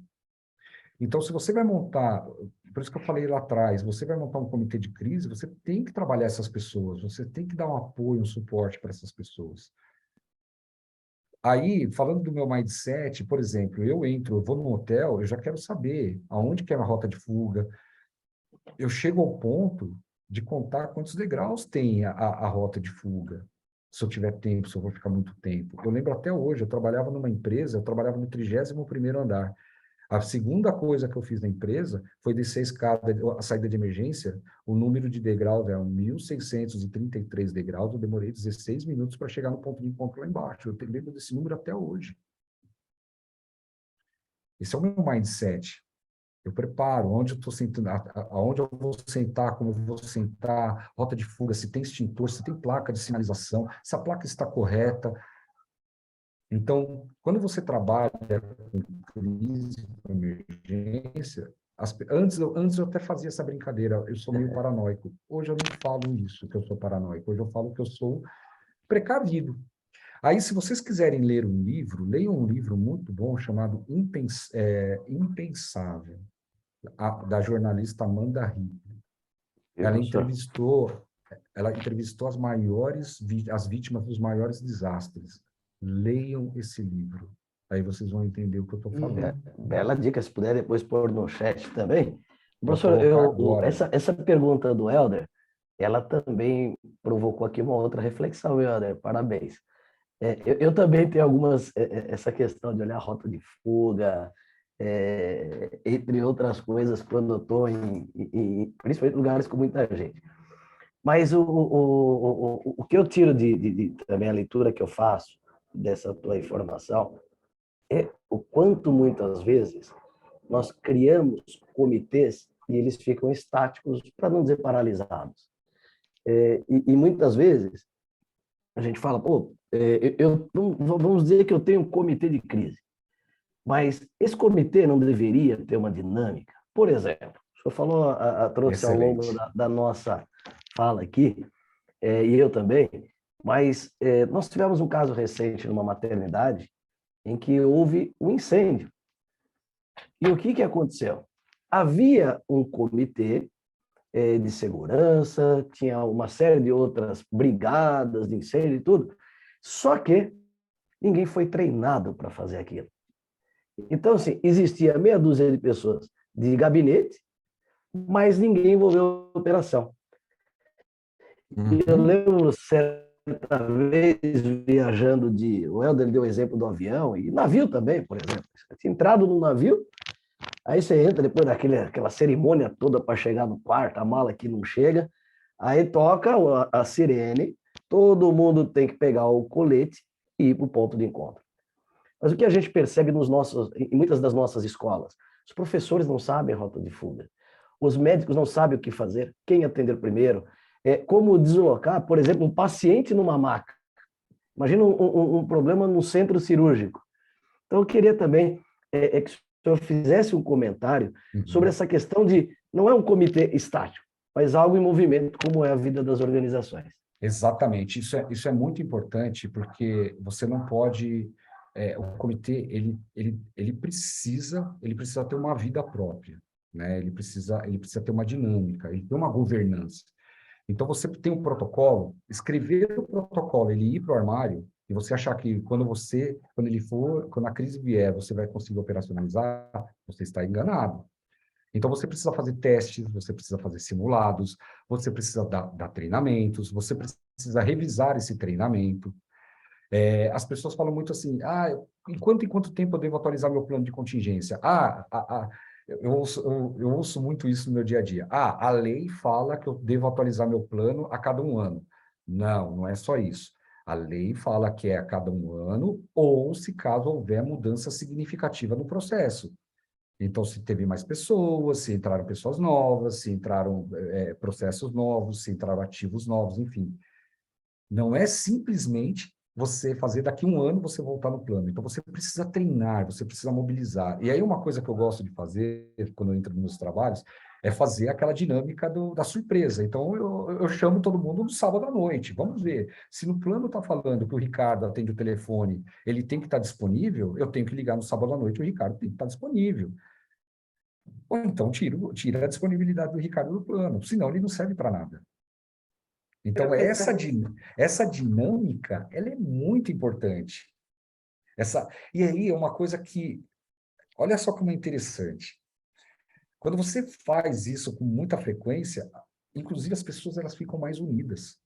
Então, se você vai montar, por isso que eu falei lá atrás, você vai montar um comitê de crise, você tem que trabalhar essas pessoas, você tem que dar um apoio, um suporte para essas pessoas. Aí, falando do meu mindset, por exemplo, eu vou num hotel, eu já quero saber aonde que é a rota de fuga. Eu chego ao ponto de contar quantos degraus tem a rota de fuga, se eu tiver tempo, se eu vou ficar muito tempo. Eu lembro até hoje, eu trabalhava numa empresa, eu trabalhava no 31º andar. A segunda coisa que eu fiz na empresa foi descer a escada, a saída de emergência, o número de degraus era 1.633 degraus, eu demorei 16 minutos para chegar no ponto de encontro lá embaixo. Eu lembro desse número até hoje. Esse é o meu mindset. Eu preparo onde eu estou sentando, aonde eu vou sentar, como eu vou sentar, rota de fuga, se tem extintor, se tem placa de sinalização, se a placa está correta. Então, quando você trabalha com crise, com emergência, antes eu até fazia essa brincadeira, eu sou meio paranoico. Hoje eu não falo isso, que eu sou paranoico. Hoje eu falo que eu sou precavido. Aí, se vocês quiserem ler um livro, leiam um livro muito bom chamado Impensável, da jornalista Amanda Ribeiro. Ela entrevistou as vítimas dos maiores desastres. Leiam esse livro. Aí vocês vão entender o que eu estou falando. Bela dica, se puder depois pôr no chat também. Vou Professor, colocar agora. essa pergunta do Helder, ela também provocou aqui uma outra reflexão, Helder, parabéns. Eu também tenho essa questão de olhar a rota de fuga, entre outras coisas, quando eu estou principalmente em lugares com muita gente. Mas o que eu tiro também a leitura que eu faço dessa tua informação é o quanto muitas vezes nós criamos comitês e eles ficam estáticos, para não dizer paralisados. E muitas vezes a gente fala, vamos dizer que eu tenho um comitê de crise, mas esse comitê não deveria ter uma dinâmica. Por exemplo, o senhor falou, trouxe ao longo da nossa fala aqui, e eu também, mas nós tivemos um caso recente numa maternidade em que houve um incêndio. E o que aconteceu? Havia um comitê de segurança, tinha uma série de outras brigadas de incêndio e tudo, só que ninguém foi treinado para fazer aquilo. Então, assim, existia meia dúzia de pessoas de gabinete, mas ninguém envolveu a operação. E eu lembro certa vez viajando o Helder deu o exemplo do avião, e navio também, por exemplo. Você tinha entrado no navio, aí você entra depois daquela cerimônia toda para chegar no quarto, a mala que não chega, aí toca a sirene, todo mundo tem que pegar o colete e ir para o ponto de encontro. Mas o que a gente percebe em muitas das nossas escolas? Os professores não sabem a rota de fuga. Os médicos não sabem o que fazer, quem atender primeiro, como deslocar, por exemplo, um paciente numa maca. Imagina um problema no centro cirúrgico. Então, eu queria também que o senhor fizesse um comentário sobre essa questão de não é um comitê estático, mas algo em movimento, como é a vida das organizações. Exatamente. Isso é muito importante, porque você não pode... o comitê ele precisa ter uma vida própria, né? Ele precisa ter uma dinâmica, ele tem uma governança. Então, você tem um protocolo, escrever o protocolo, ele ir para o armário, e você achar que quando a crise vier, você vai conseguir operacionalizar, você está enganado. Então, você precisa fazer testes, você precisa fazer simulados, você precisa dar treinamentos, você precisa revisar esse treinamento. As pessoas falam muito assim, em quanto tempo eu devo atualizar meu plano de contingência? Eu ouço muito isso no meu dia a dia. A lei fala que eu devo atualizar meu plano a cada 1 ano. Não, não é só isso. A lei fala que é a cada 1 ano, ou se caso houver mudança significativa no processo. Então, se teve mais pessoas, se entraram pessoas novas, se entraram processos novos, se entraram ativos novos, enfim. Não é simplesmente você fazer daqui 1 ano você voltar no plano. Então, você precisa treinar, você precisa mobilizar. E aí, uma coisa que eu gosto de fazer, quando eu entro nos meus trabalhos, é fazer aquela dinâmica da surpresa. Então, eu chamo todo mundo no sábado à noite. Vamos ver. Se no plano está falando que o Ricardo atende o telefone, ele tem que estar disponível, eu tenho que ligar no sábado à noite, o Ricardo tem que estar disponível. Ou então, tira a disponibilidade do Ricardo do plano, senão ele não serve para nada. Então, Professor, essa dinâmica, ela é muito importante. E aí é uma coisa que, olha só como é interessante. Quando você faz isso com muita frequência, inclusive as pessoas elas ficam mais unidas.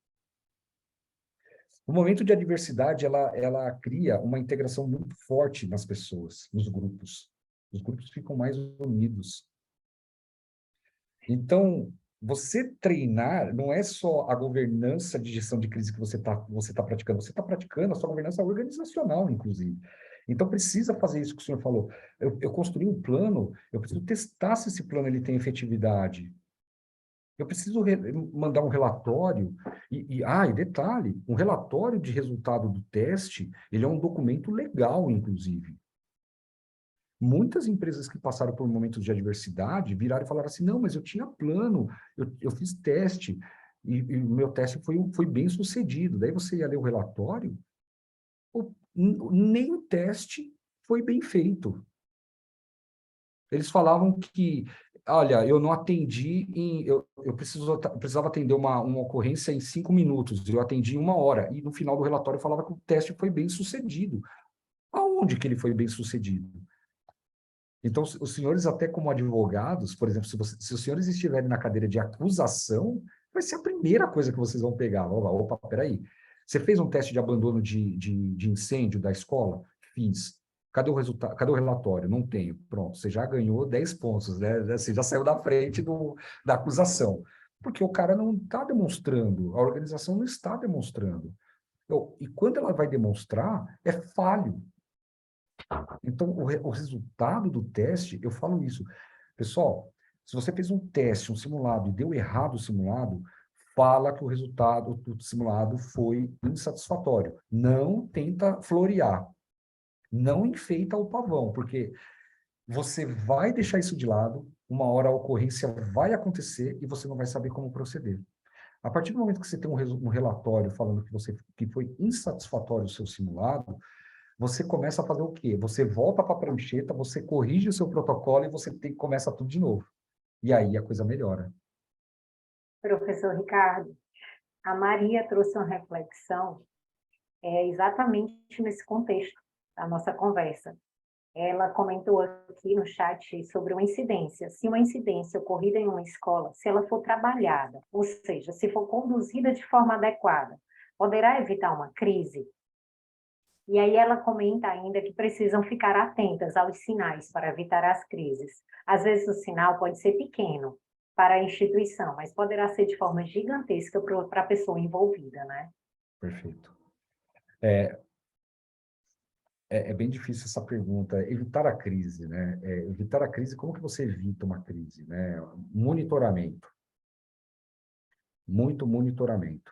O momento de adversidade, ela cria uma integração muito forte nas pessoas, nos grupos. Os grupos ficam mais unidos. Então, você treinar não é só a governança de gestão de crise que você tá praticando, você está praticando a sua governança organizacional, inclusive. Então, precisa fazer isso que o senhor falou. Eu construí um plano, eu preciso testar se esse plano ele tem efetividade. Eu preciso mandar um relatório, e detalhe, um relatório de resultado do teste, ele é um documento legal, inclusive. Muitas empresas que passaram por momentos de adversidade viraram e falaram assim, não, mas eu tinha plano, eu fiz teste, e o meu teste foi bem sucedido. Daí você ia ler o relatório, nem o teste foi bem feito. Eles falavam que, olha, eu não atendi, eu precisava atender uma ocorrência em 5 minutos, eu atendi em 1 hora, e no final do relatório falava que o teste foi bem sucedido. Aonde que ele foi bem sucedido? Então, os senhores, até como advogados, por exemplo, se os senhores estiverem na cadeira de acusação, vai ser a primeira coisa que vocês vão pegar. Opa, peraí. Você fez um teste de abandono de incêndio da escola? Fiz. Cadê o resultado? Cadê o relatório? Não tenho. Pronto, você já ganhou 10 pontos, né? Você já saiu da frente da acusação. Porque o cara não está demonstrando, a organização não está demonstrando. E quando ela vai demonstrar, é falho. Então, o resultado do teste, eu falo isso. Pessoal, se você fez um teste, um simulado, e deu errado o simulado, fala que o resultado do simulado foi insatisfatório. Não tenta florear. Não enfeita o pavão, porque você vai deixar isso de lado, uma hora a ocorrência vai acontecer e você não vai saber como proceder. A partir do momento que você tem um relatório falando que foi insatisfatório o seu simulado, você começa a fazer o quê? Você volta para a prancheta, você corrige o seu protocolo e você começa tudo de novo. E aí a coisa melhora. professor Ricardo, a Maria trouxe uma reflexão exatamente nesse contexto da nossa conversa. Ela comentou aqui no chat sobre uma incidência. Se uma incidência ocorrida em uma escola, se ela for trabalhada, ou seja, se for conduzida de forma adequada, poderá evitar uma crise? E aí ela comenta ainda que precisam ficar atentas aos sinais para evitar as crises. Às vezes o sinal pode ser pequeno para a instituição, mas poderá ser de forma gigantesca para a pessoa envolvida, né? Perfeito. É bem difícil essa pergunta. Evitar a crise, né? Evitar a crise, como que você evita uma crise, né? Monitoramento. Muito monitoramento,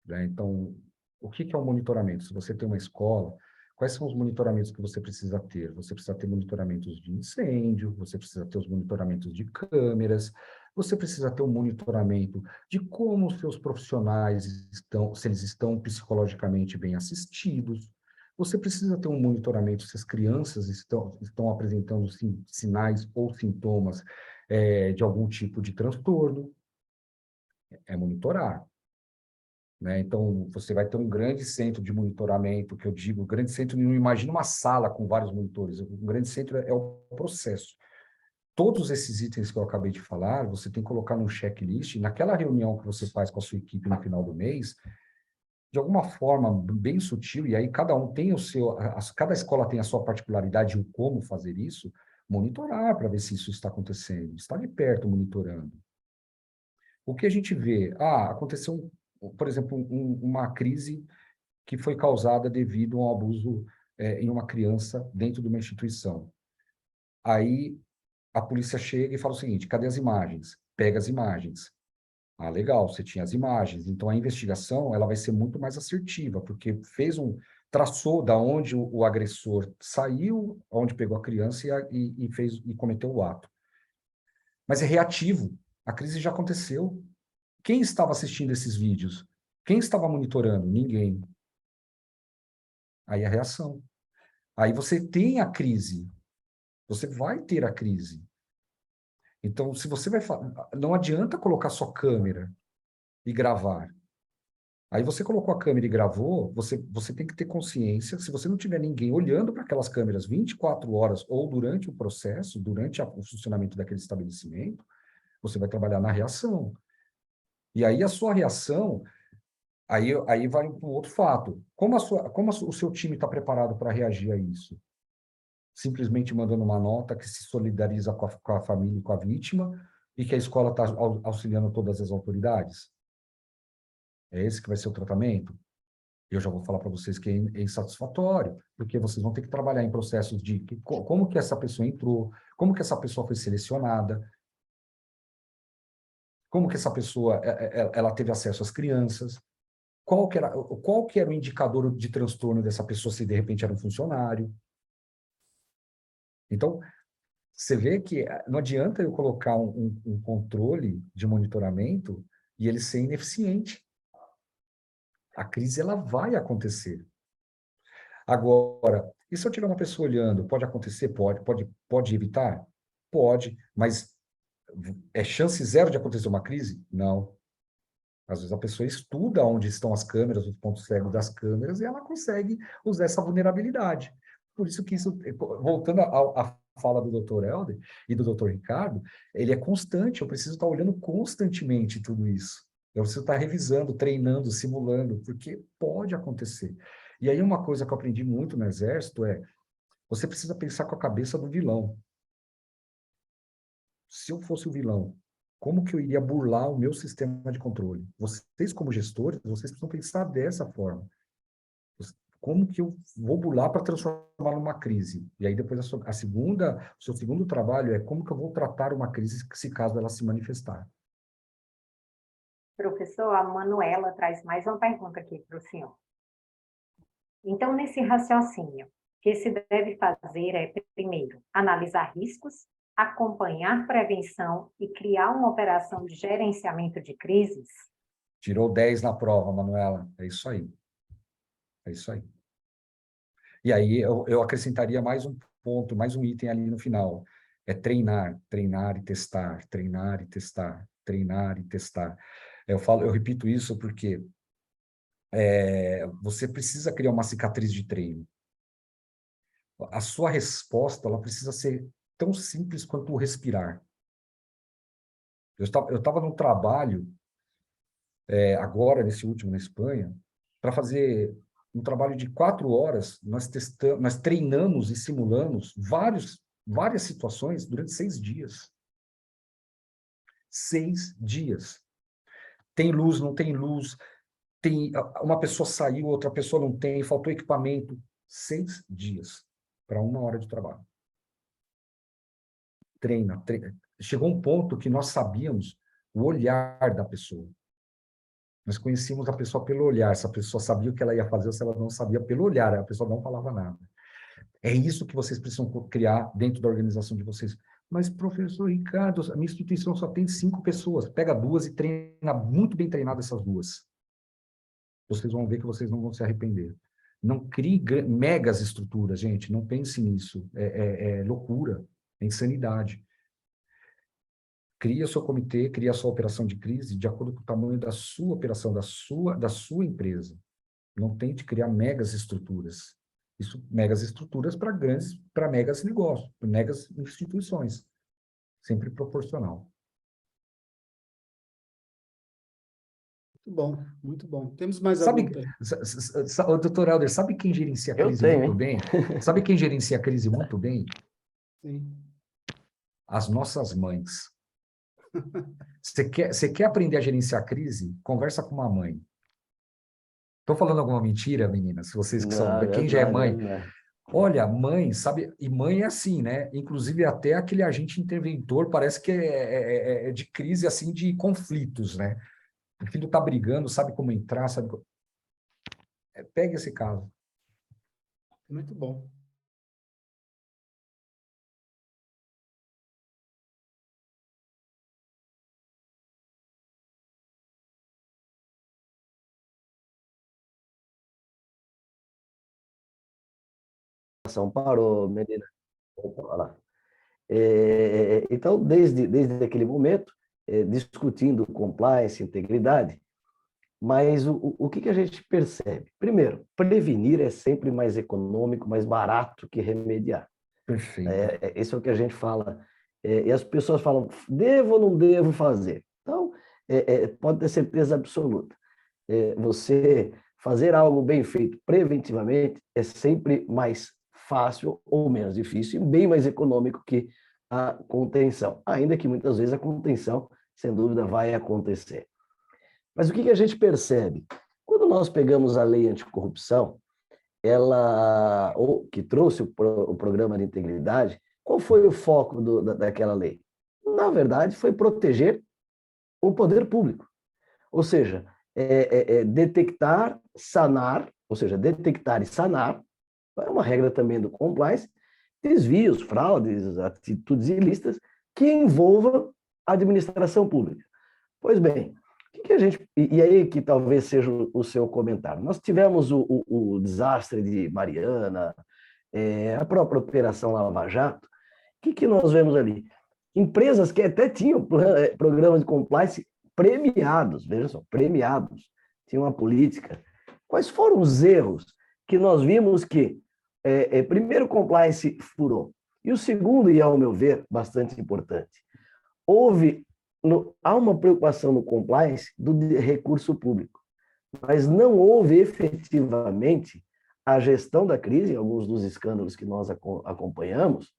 né? Então, o que é um monitoramento? Se você tem uma escola, quais são os monitoramentos que você precisa ter? Você precisa ter monitoramentos de incêndio, você precisa ter os monitoramentos de câmeras, você precisa ter um monitoramento de como os seus profissionais estão, se eles estão psicologicamente bem assistidos. Você precisa ter um monitoramento se as crianças estão apresentando sinais ou sintomas de algum tipo de transtorno. É monitorar. Né? Então, você vai ter um grande centro de monitoramento, que eu digo, grande centro, não imagina uma sala com vários monitores, um grande centro é o processo. Todos esses itens que eu acabei de falar, você tem que colocar num checklist, naquela reunião que você faz com a sua equipe no final do mês, de alguma forma bem sutil, e aí cada um tem cada escola tem a sua particularidade em como fazer isso, monitorar para ver se isso está acontecendo, estar de perto monitorando. O que a gente vê? Aconteceu por exemplo, uma crise que foi causada devido a um abuso em uma criança dentro de uma instituição. Aí a polícia chega e fala o seguinte: cadê as imagens? Pega as imagens. Ah, legal, você tinha as imagens. Então a investigação ela vai ser muito mais assertiva, porque traçou da onde o agressor saiu, onde pegou a criança e cometeu o ato. Mas é reativo. A crise já aconteceu. Quem estava assistindo esses vídeos? Quem estava monitorando? Ninguém. Aí a reação. Aí você tem a crise. Você vai ter a crise. Então, se você vai não adianta colocar só câmera e gravar. Aí você colocou a câmera e gravou, você tem que ter consciência, se você não tiver ninguém olhando para aquelas câmeras 24 horas ou durante o processo, durante o funcionamento daquele estabelecimento, você vai trabalhar na reação. E aí a sua reação, aí vai para um outro fato. Como o seu time está preparado para reagir a isso? Simplesmente mandando uma nota que se solidariza com a família e com a vítima e que a escola está auxiliando todas as autoridades? É esse que vai ser o tratamento? Eu já vou falar para vocês que é insatisfatório, porque vocês vão ter que trabalhar em processos de como que essa pessoa entrou, como que essa pessoa foi selecionada, como que essa pessoa ela teve acesso às crianças, qual que era o indicador de transtorno dessa pessoa se de repente era um funcionário. Então, você vê que não adianta eu colocar um controle de monitoramento e ele ser ineficiente. A crise ela vai acontecer. Agora, e se eu tiver uma pessoa olhando, pode acontecer? Pode evitar? Pode, mas é chance zero de acontecer uma crise? Não. Às vezes a pessoa estuda onde estão as câmeras, os pontos cegos das câmeras, e ela consegue usar essa vulnerabilidade. Por isso que isso, voltando à fala do Dr. Helder e do Dr. Ricardo, ele é constante, eu preciso estar olhando constantemente tudo isso. Eu preciso estar revisando, treinando, simulando, porque pode acontecer. E aí uma coisa que eu aprendi muito no Exército é, você precisa pensar com a cabeça do vilão. Se eu fosse o vilão, como que eu iria burlar o meu sistema de controle? Vocês, como gestores, vocês precisam pensar dessa forma. Como que eu vou burlar para transformar numa crise? E aí depois o seu segundo trabalho é como que eu vou tratar uma crise se caso ela se manifestar. Professor, a Manuela traz mais uma pergunta aqui para o senhor. Então, nesse raciocínio, o que se deve fazer é, primeiro, analisar riscos, acompanhar prevenção e criar uma operação de gerenciamento de crises? Tirou 10 na prova, Manuela. É isso aí. É isso aí. E aí eu acrescentaria mais um ponto, mais um item ali no final. É treinar, treinar e testar, treinar e testar, treinar e testar. Eu repito isso porque você precisa criar uma cicatriz de treino. A sua resposta ela precisa ser tão simples quanto o respirar. Eu estava num trabalho, agora, nesse último, na Espanha, para fazer um trabalho de 4 horas, nós treinamos e simulamos várias situações durante 6 dias. 6 dias. Tem luz, não tem luz, uma pessoa saiu, outra pessoa não tem, faltou equipamento. 6 dias para 1 hora de trabalho. Treina. Chegou um ponto que nós sabíamos o olhar da pessoa. Nós conhecíamos a pessoa pelo olhar, se a pessoa sabia o que ela ia fazer ou se ela não sabia pelo olhar, a pessoa não falava nada. É isso que vocês precisam criar dentro da organização de vocês. Mas, professor Ricardo, a minha instituição só tem 5 pessoas. Pega 2 e treina muito bem treinado essas 2. Vocês vão ver que vocês não vão se arrepender. Não crie megas estruturas, gente. Não pense nisso. É loucura. É insanidade. Cria seu comitê, cria a sua operação de crise de acordo com o tamanho da sua operação, da sua empresa. Não tente criar megas estruturas. Megas estruturas para megas negócios, para megas instituições. Sempre proporcional. Muito bom, muito bom. Temos mais alguma pergunta? Doutor Helder, sabe quem gerencia a crise muito bem? Sabe quem gerencia a crise muito bem? Sim. As nossas mães. Você quer aprender a gerenciar a crise? Conversa com uma mãe. Estou falando alguma mentira, meninas? Vocês que são, Não, é quem já é verdade, é mãe, verdade. olha, mãe, sabe? E mãe é assim, né? Inclusive até aquele agente interventor parece que é de crise, assim, de conflitos, né? O filho está brigando, sabe como entrar, sabe? Pega esse caso. Muito bom. A ação parou, Medina. Opa, olha lá. Então, desde aquele momento, discutindo compliance, integridade, mas o que a gente percebe? Primeiro, prevenir é sempre mais econômico, mais barato que remediar. Perfeito. Esse é o que a gente fala. E as pessoas falam, devo ou não devo fazer? Então, pode ter certeza absoluta. Você fazer algo bem feito preventivamente é sempre mais fácil ou menos difícil e bem mais econômico que a contenção. Ainda que muitas vezes a contenção, sem dúvida, vai acontecer. Mas o que a gente percebe? Quando nós pegamos a lei anticorrupção, que trouxe o programa de integridade, qual foi o foco daquela lei? Na verdade, foi proteger o poder público. Ou seja, detectar, sanar, ou seja, detectar e sanar, é uma regra também do compliance, desvios, fraudes, atitudes ilícitas que envolvam a administração pública. Pois bem, o que a gente. E aí que talvez seja o seu comentário. Nós tivemos o desastre de Mariana, a própria Operação Lava Jato. O que nós vemos ali? Empresas que até tinham programas de compliance premiados, vejam só, premiados, tinham uma política. Quais foram os erros que nós vimos que, primeiro, o compliance furou, e o segundo, e ao meu ver, bastante importante, há uma preocupação no compliance do recurso público, mas não houve efetivamente a gestão da crise, alguns dos escândalos que nós acompanhamos,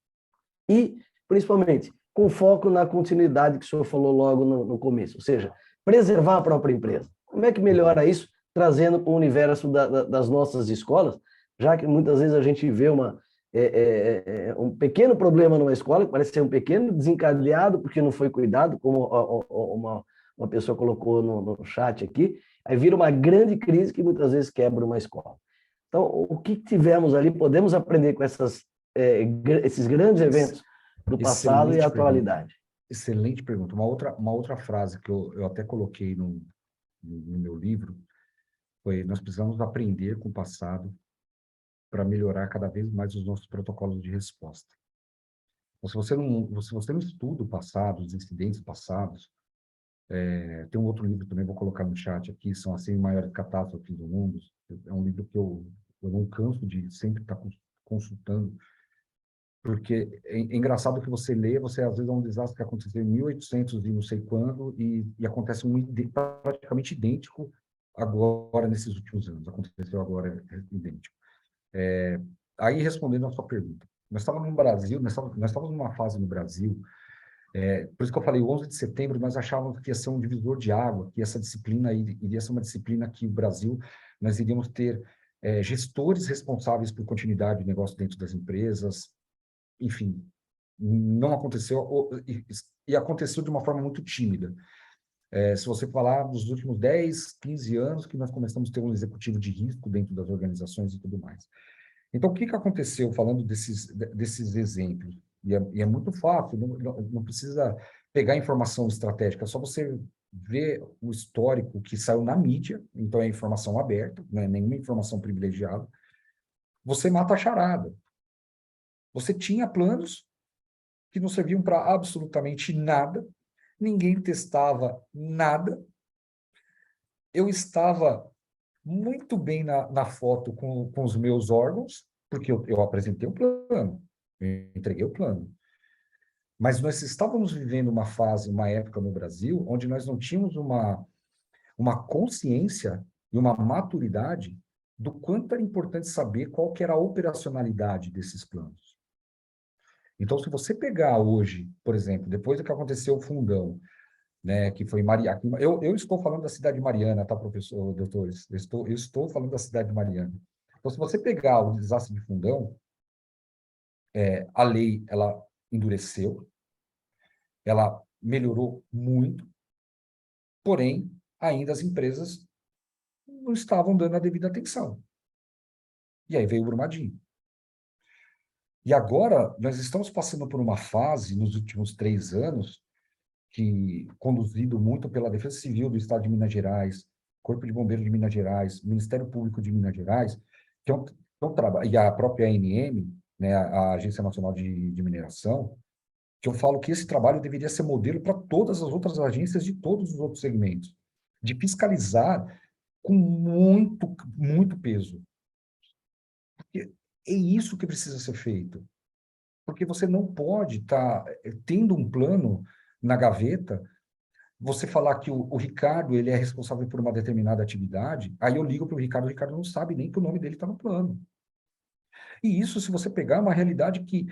e, principalmente, com foco na continuidade que o senhor falou logo no começo, ou seja, preservar a própria empresa. Como é que melhora isso, trazendo para o universo das nossas escolas, já que muitas vezes a gente vê um pequeno problema numa escola, que parece ser um pequeno desencadeado, porque não foi cuidado, como uma pessoa colocou no chat aqui, aí vira uma grande crise que muitas vezes quebra uma escola. Então, o que tivemos ali, podemos aprender com esses grandes eventos do passado e atualidade? Excelente pergunta. Uma outra frase que eu até coloquei no meu livro foi: nós precisamos aprender com o passado para melhorar cada vez mais os nossos protocolos de resposta. Então, se você não estuda o passado, os incidentes passados, tem um outro livro também, vou colocar no chat aqui, são as 100 maiores catástrofes do mundo. É um livro que eu não canso de sempre estar consultando, porque é engraçado que você lê, você às vezes é um desastre que aconteceu em 1800 e não sei quando, e acontece praticamente idêntico agora, nesses últimos anos. Aconteceu agora, idêntico. Aí, respondendo a sua pergunta, nós estávamos no Brasil, nós estávamos numa fase no Brasil, por isso que eu falei, o 11 de setembro, nós achávamos que ia ser um divisor de água, que essa disciplina iria ser uma disciplina que o Brasil, nós iríamos ter gestores responsáveis por continuidade de negócio dentro das empresas, enfim, não aconteceu, e aconteceu de uma forma muito tímida. Se você falar dos últimos 10, 15 anos que nós começamos a ter um executivo de risco dentro das organizações e tudo mais. Então, o que aconteceu, falando desses exemplos? E é muito fácil, não precisa pegar informação estratégica, é só você ver o histórico que saiu na mídia, então é informação aberta, não é nenhuma informação privilegiada, você mata a charada. Você tinha planos que não serviam para absolutamente nada, ninguém testava nada. Eu estava muito bem na foto com os meus órgãos, porque eu apresentei o plano, eu entreguei o plano. Mas nós estávamos vivendo uma fase, uma época no Brasil, onde nós não tínhamos uma consciência e uma maturidade do quanto era importante saber qual que era a operacionalidade desses planos. Então, se você pegar hoje, por exemplo, depois do que aconteceu o Fundão, né, que foi Mariana. Eu estou falando da cidade de Mariana, tá, professor, doutores? Eu estou falando da cidade de Mariana. Então, se você pegar o desastre de Fundão, a lei, ela endureceu, ela melhorou muito, porém, ainda as empresas não estavam dando a devida atenção. E aí veio o Brumadinho. E agora, nós estamos passando por uma fase, nos últimos 3 anos, que conduzido muito pela Defesa Civil do Estado de Minas Gerais, Corpo de Bombeiros de Minas Gerais, Ministério Público de Minas Gerais, que é e a própria ANM, né, a Agência Nacional de Mineração, que eu falo que esse trabalho deveria ser modelo para todas as outras agências de todos os outros segmentos, de fiscalizar com muito, muito peso. Porque é isso que precisa ser feito. Porque você não pode estar tendo um plano na gaveta, você falar que o Ricardo ele é responsável por uma determinada atividade, aí eu ligo para o Ricardo não sabe nem que o nome dele está no plano. E isso, se você pegar, é uma realidade que,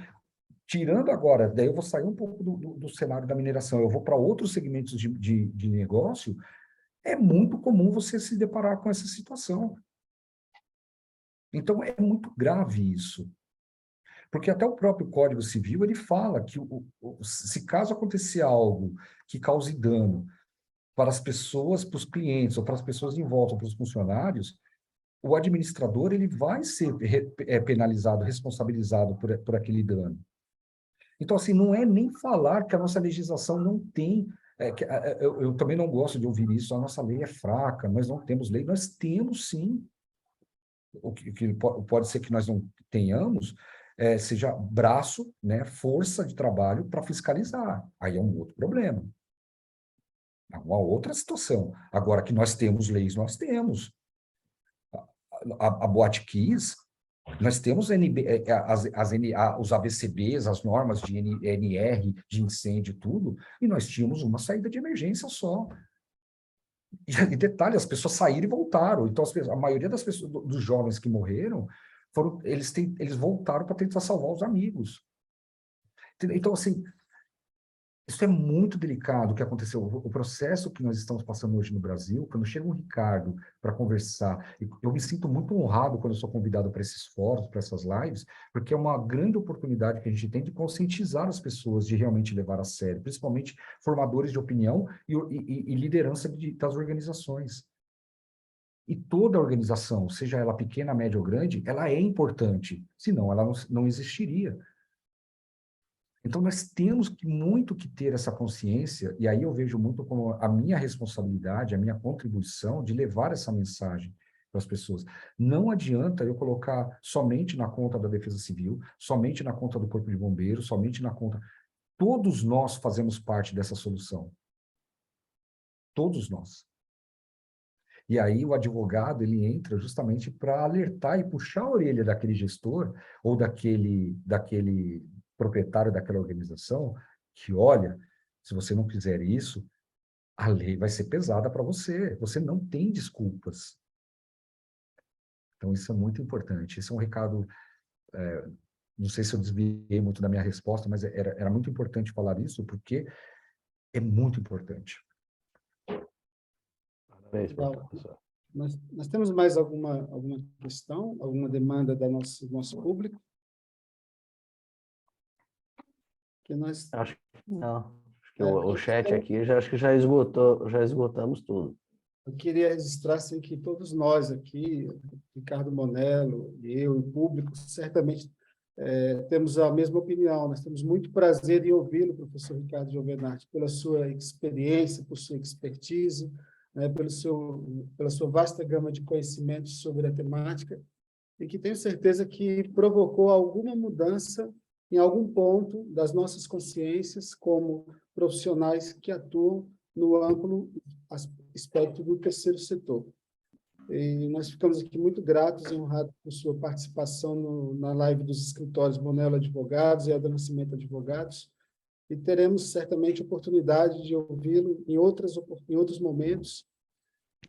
tirando agora, daí eu vou sair um pouco do cenário da mineração, eu vou para outros segmentos de negócio, é muito comum você se deparar com essa situação. Então, é muito grave isso. Porque até o próprio Código Civil, ele fala que se caso acontecer algo que cause dano para as pessoas, para os clientes, ou para as pessoas em volta, para os funcionários, o administrador ele vai ser penalizado, responsabilizado por aquele dano. Então, assim, não é nem falar que a nossa legislação não tem... eu também não gosto de ouvir isso, a nossa lei é fraca, nós não temos lei. Nós temos, sim. O que pode ser que nós não tenhamos, seja braço, né, força de trabalho para fiscalizar. Aí é um outro problema. É uma outra situação. Agora que nós temos leis, nós temos. A Boate Kiss, nós temos os ABCBs, as normas de NR, de incêndio e tudo, e nós tínhamos uma saída de emergência só. E detalhe, as pessoas saíram e voltaram. Então, a maioria das pessoas, dos jovens que morreram, eles voltaram para tentar salvar os amigos. Então, assim, isso é muito delicado o que aconteceu. O processo que nós estamos passando hoje no Brasil, quando chega um Ricardo para conversar, eu me sinto muito honrado quando eu sou convidado para esses fóruns, para essas lives, porque é uma grande oportunidade que a gente tem de conscientizar as pessoas, de realmente levar a sério, principalmente formadores de opinião e liderança das organizações. E toda organização, seja ela pequena, média ou grande, ela é importante, senão ela não existiria. Então, nós temos muito que ter essa consciência, e aí eu vejo muito como a minha responsabilidade, a minha contribuição de levar essa mensagem para as pessoas. Não adianta eu colocar somente na conta da Defesa Civil, somente na conta do Corpo de Bombeiros, somente na conta... Todos nós fazemos parte dessa solução. Todos nós. E aí o advogado, ele entra justamente para alertar e puxar a orelha daquele gestor ou daquele proprietário daquela organização, que olha, se você não fizer isso, a lei vai ser pesada para você. Você não tem desculpas. Então, isso é muito importante. Esse é um recado, não sei se eu desviei muito da minha resposta, mas era muito importante falar isso, porque é muito importante. Parabéns, professor. Nós temos mais alguma questão, alguma demanda do nosso público? Que nós... Acho que não. Acho que o chat aqui acho que já esgotamos tudo. Eu queria registrar assim, que todos nós aqui, Ricardo Monello, eu e o público, certamente temos a mesma opinião. Nós temos muito prazer em ouvi-lo, professor Ricardo Giovenardi, pela sua experiência, por sua expertise, né, pela sua vasta gama de conhecimentos sobre a temática, e que tenho certeza que provocou alguma mudança em algum ponto das nossas consciências como profissionais que atuam no amplo aspecto do terceiro setor. E nós ficamos aqui muito gratos e honrados por sua participação na live dos escritórios Monello Advogados e Elder Nascimento Advogados, e teremos certamente oportunidade de ouvi-lo em outros momentos,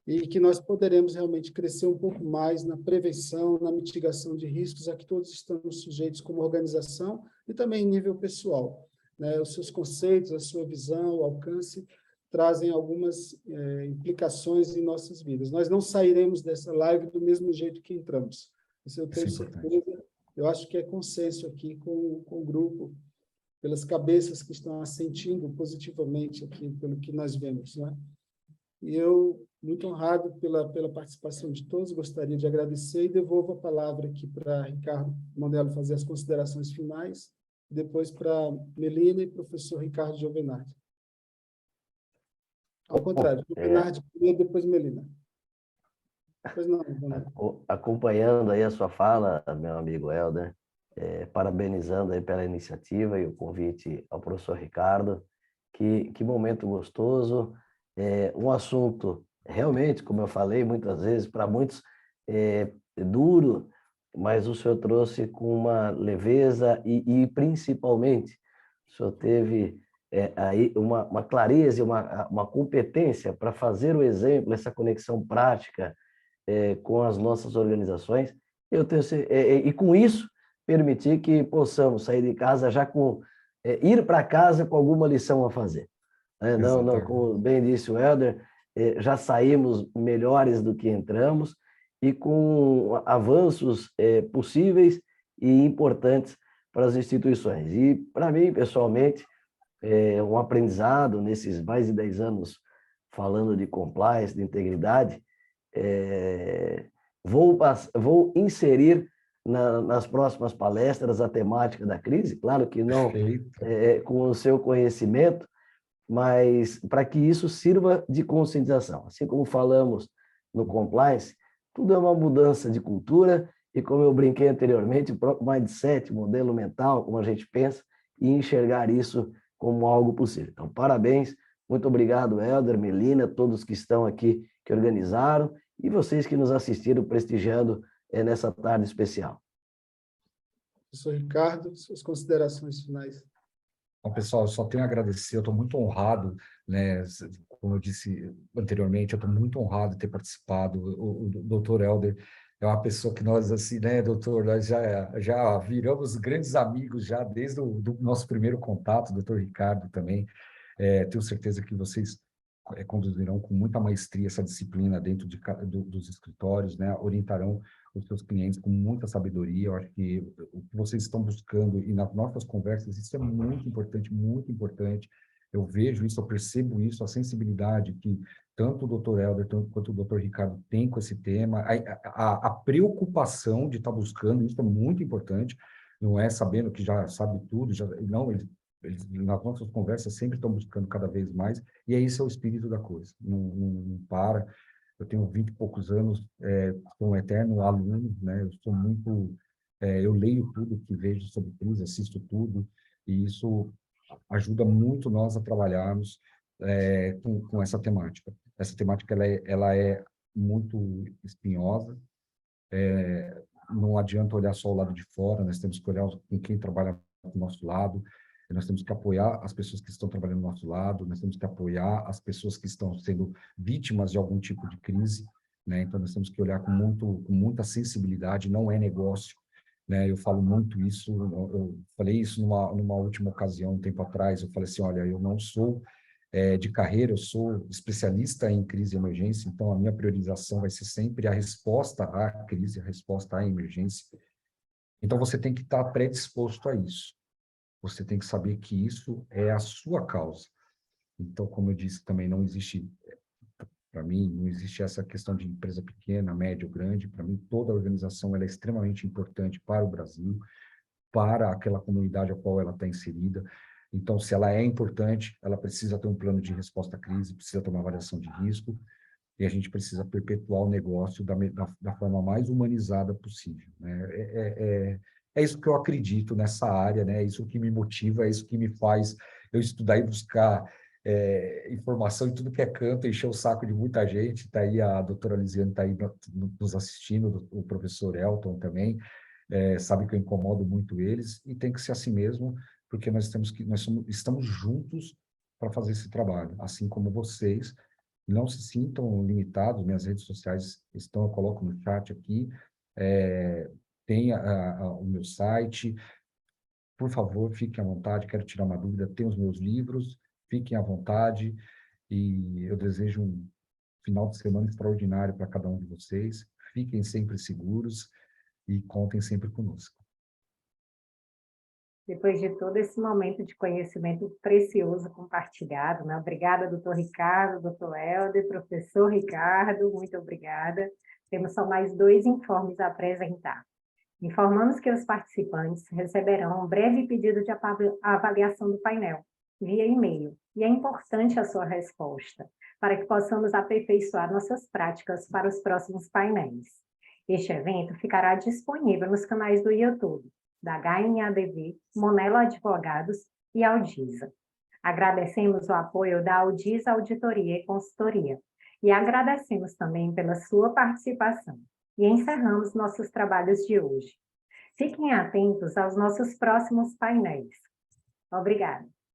e que nós poderemos realmente crescer um pouco mais na prevenção, na mitigação de riscos a que todos estamos sujeitos como organização e também em nível pessoal, né? Os seus conceitos, a sua visão, o alcance trazem algumas implicações em nossas vidas. Nós não sairemos dessa live do mesmo jeito que entramos. Isso eu tenho certeza. Eu acho que é consenso aqui com o grupo, pelas cabeças que estão assentindo positivamente aqui, pelo que nós vemos, né? E eu, muito honrado pela participação de todos, gostaria de agradecer e devolvo a palavra aqui para Ricardo Mondello fazer as considerações finais, depois para Melina e professor Ricardo Giovenardi. Ao contrário, Giovenardi primeiro, depois Melina. Pois não, acompanhando aí a sua fala, meu amigo Helder, parabenizando aí pela iniciativa e o convite ao professor Ricardo. Que momento gostoso, um assunto realmente, como eu falei muitas vezes, para muitos é duro, mas o senhor trouxe com uma leveza e principalmente, o senhor teve aí uma clareza e uma competência para fazer o exemplo, essa conexão prática com as nossas organizações, e com isso permitir que possamos sair de casa já ir para casa com alguma lição a fazer. Não, como bem disse o Helder, já saímos melhores do que entramos e com avanços possíveis e importantes para as instituições. E, para mim, pessoalmente, um aprendizado nesses mais de 10 anos falando de compliance, de integridade, vou inserir nas próximas palestras a temática da crise, claro que não com o seu conhecimento, mas para que isso sirva de conscientização. Assim como falamos no compliance, tudo é uma mudança de cultura e, como eu brinquei anteriormente, o próprio mindset, modelo mental, como a gente pensa, e enxergar isso como algo possível. Então, parabéns, muito obrigado, Helder, Melina, todos que estão aqui, que organizaram, e vocês que nos assistiram prestigiando nessa tarde especial. Professor Ricardo, suas considerações finais. Bom, pessoal, eu só tenho a agradecer, eu estou muito honrado, né? Como eu disse anteriormente, eu estou muito honrado de ter participado. O doutor Helder é uma pessoa que nós, assim, né, doutor, nós já viramos grandes amigos já desde o do nosso primeiro contato, doutor Ricardo também. Tenho certeza que vocês conduzirão com muita maestria essa disciplina dentro dos escritórios, né? Orientarão os seus clientes com muita sabedoria. Eu acho que o que vocês estão buscando, e nas nossas conversas, isso é muito importante, muito importante. Eu vejo isso, eu percebo isso, a sensibilidade que tanto o Dr. Helder quanto o Dr. Ricardo têm com esse tema, a preocupação de estar buscando, isso é muito importante, não é sabendo que já sabe tudo, não, eles nas nossas conversas sempre estão buscando cada vez mais, e esse é o espírito da coisa, não para. Eu tenho 20 e poucos anos, sou um eterno aluno, né? Eu sou muito, eu leio tudo que vejo sobre crise, assisto tudo, e isso ajuda muito nós a trabalharmos com essa temática. Essa temática ela é muito espinhosa, não adianta olhar só o lado de fora, nós temos que olhar com quem trabalha do nosso lado, nós temos que apoiar as pessoas que estão trabalhando do nosso lado, nós temos que apoiar as pessoas que estão sendo vítimas de algum tipo de crise, né? Então, nós temos que olhar com muita sensibilidade, não é negócio, né? Eu falo muito isso, eu falei isso numa última ocasião, um tempo atrás, eu falei assim, olha, eu não sou de carreira, eu sou especialista em crise e emergência, então a minha priorização vai ser sempre a resposta à crise, a resposta à emergência. Então, você tem que estar predisposto a isso. Você tem que saber que isso é a sua causa. Então, como eu disse, também não existe, para mim, não existe essa questão de empresa pequena, média ou grande. Para mim, toda organização ela é extremamente importante para o Brasil, para aquela comunidade a qual ela está inserida. Então, se ela é importante, ela precisa ter um plano de resposta à crise, precisa ter uma avaliação de risco, e a gente precisa perpetuar o negócio da forma mais humanizada possível, né? É isso que eu acredito nessa área, né? É isso que me motiva, é isso que me faz eu estudar e buscar informação em tudo que é canto, encher o saco de muita gente. Está aí a doutora Lisiane, está aí nos assistindo, o professor Elton também, sabe que eu incomodo muito eles, e tem que ser assim mesmo, porque estamos juntos para fazer esse trabalho, assim como vocês. Não se sintam limitados, minhas redes sociais estão, eu coloco no chat aqui, tem o meu site, por favor, fiquem à vontade, quero tirar uma dúvida, tem os meus livros, fiquem à vontade, e eu desejo um final de semana extraordinário para cada um de vocês. Fiquem sempre seguros e contem sempre conosco. Depois de todo esse momento de conhecimento precioso compartilhado, né? Obrigada, doutor Ricardo, doutor Helder, professor Ricardo, muito obrigada. Temos só mais 2 informes a apresentar. Informamos que os participantes receberão um breve pedido de avaliação do painel, via e-mail, e é importante a sua resposta, para que possamos aperfeiçoar nossas práticas para os próximos painéis. Este evento ficará disponível nos canais do YouTube, da HNADV, Monelo Advogados e Audisa. Agradecemos o apoio da Audisa Auditoria e Consultoria e agradecemos também pela sua participação. E encerramos nossos trabalhos de hoje. Fiquem atentos aos nossos próximos painéis. Obrigada.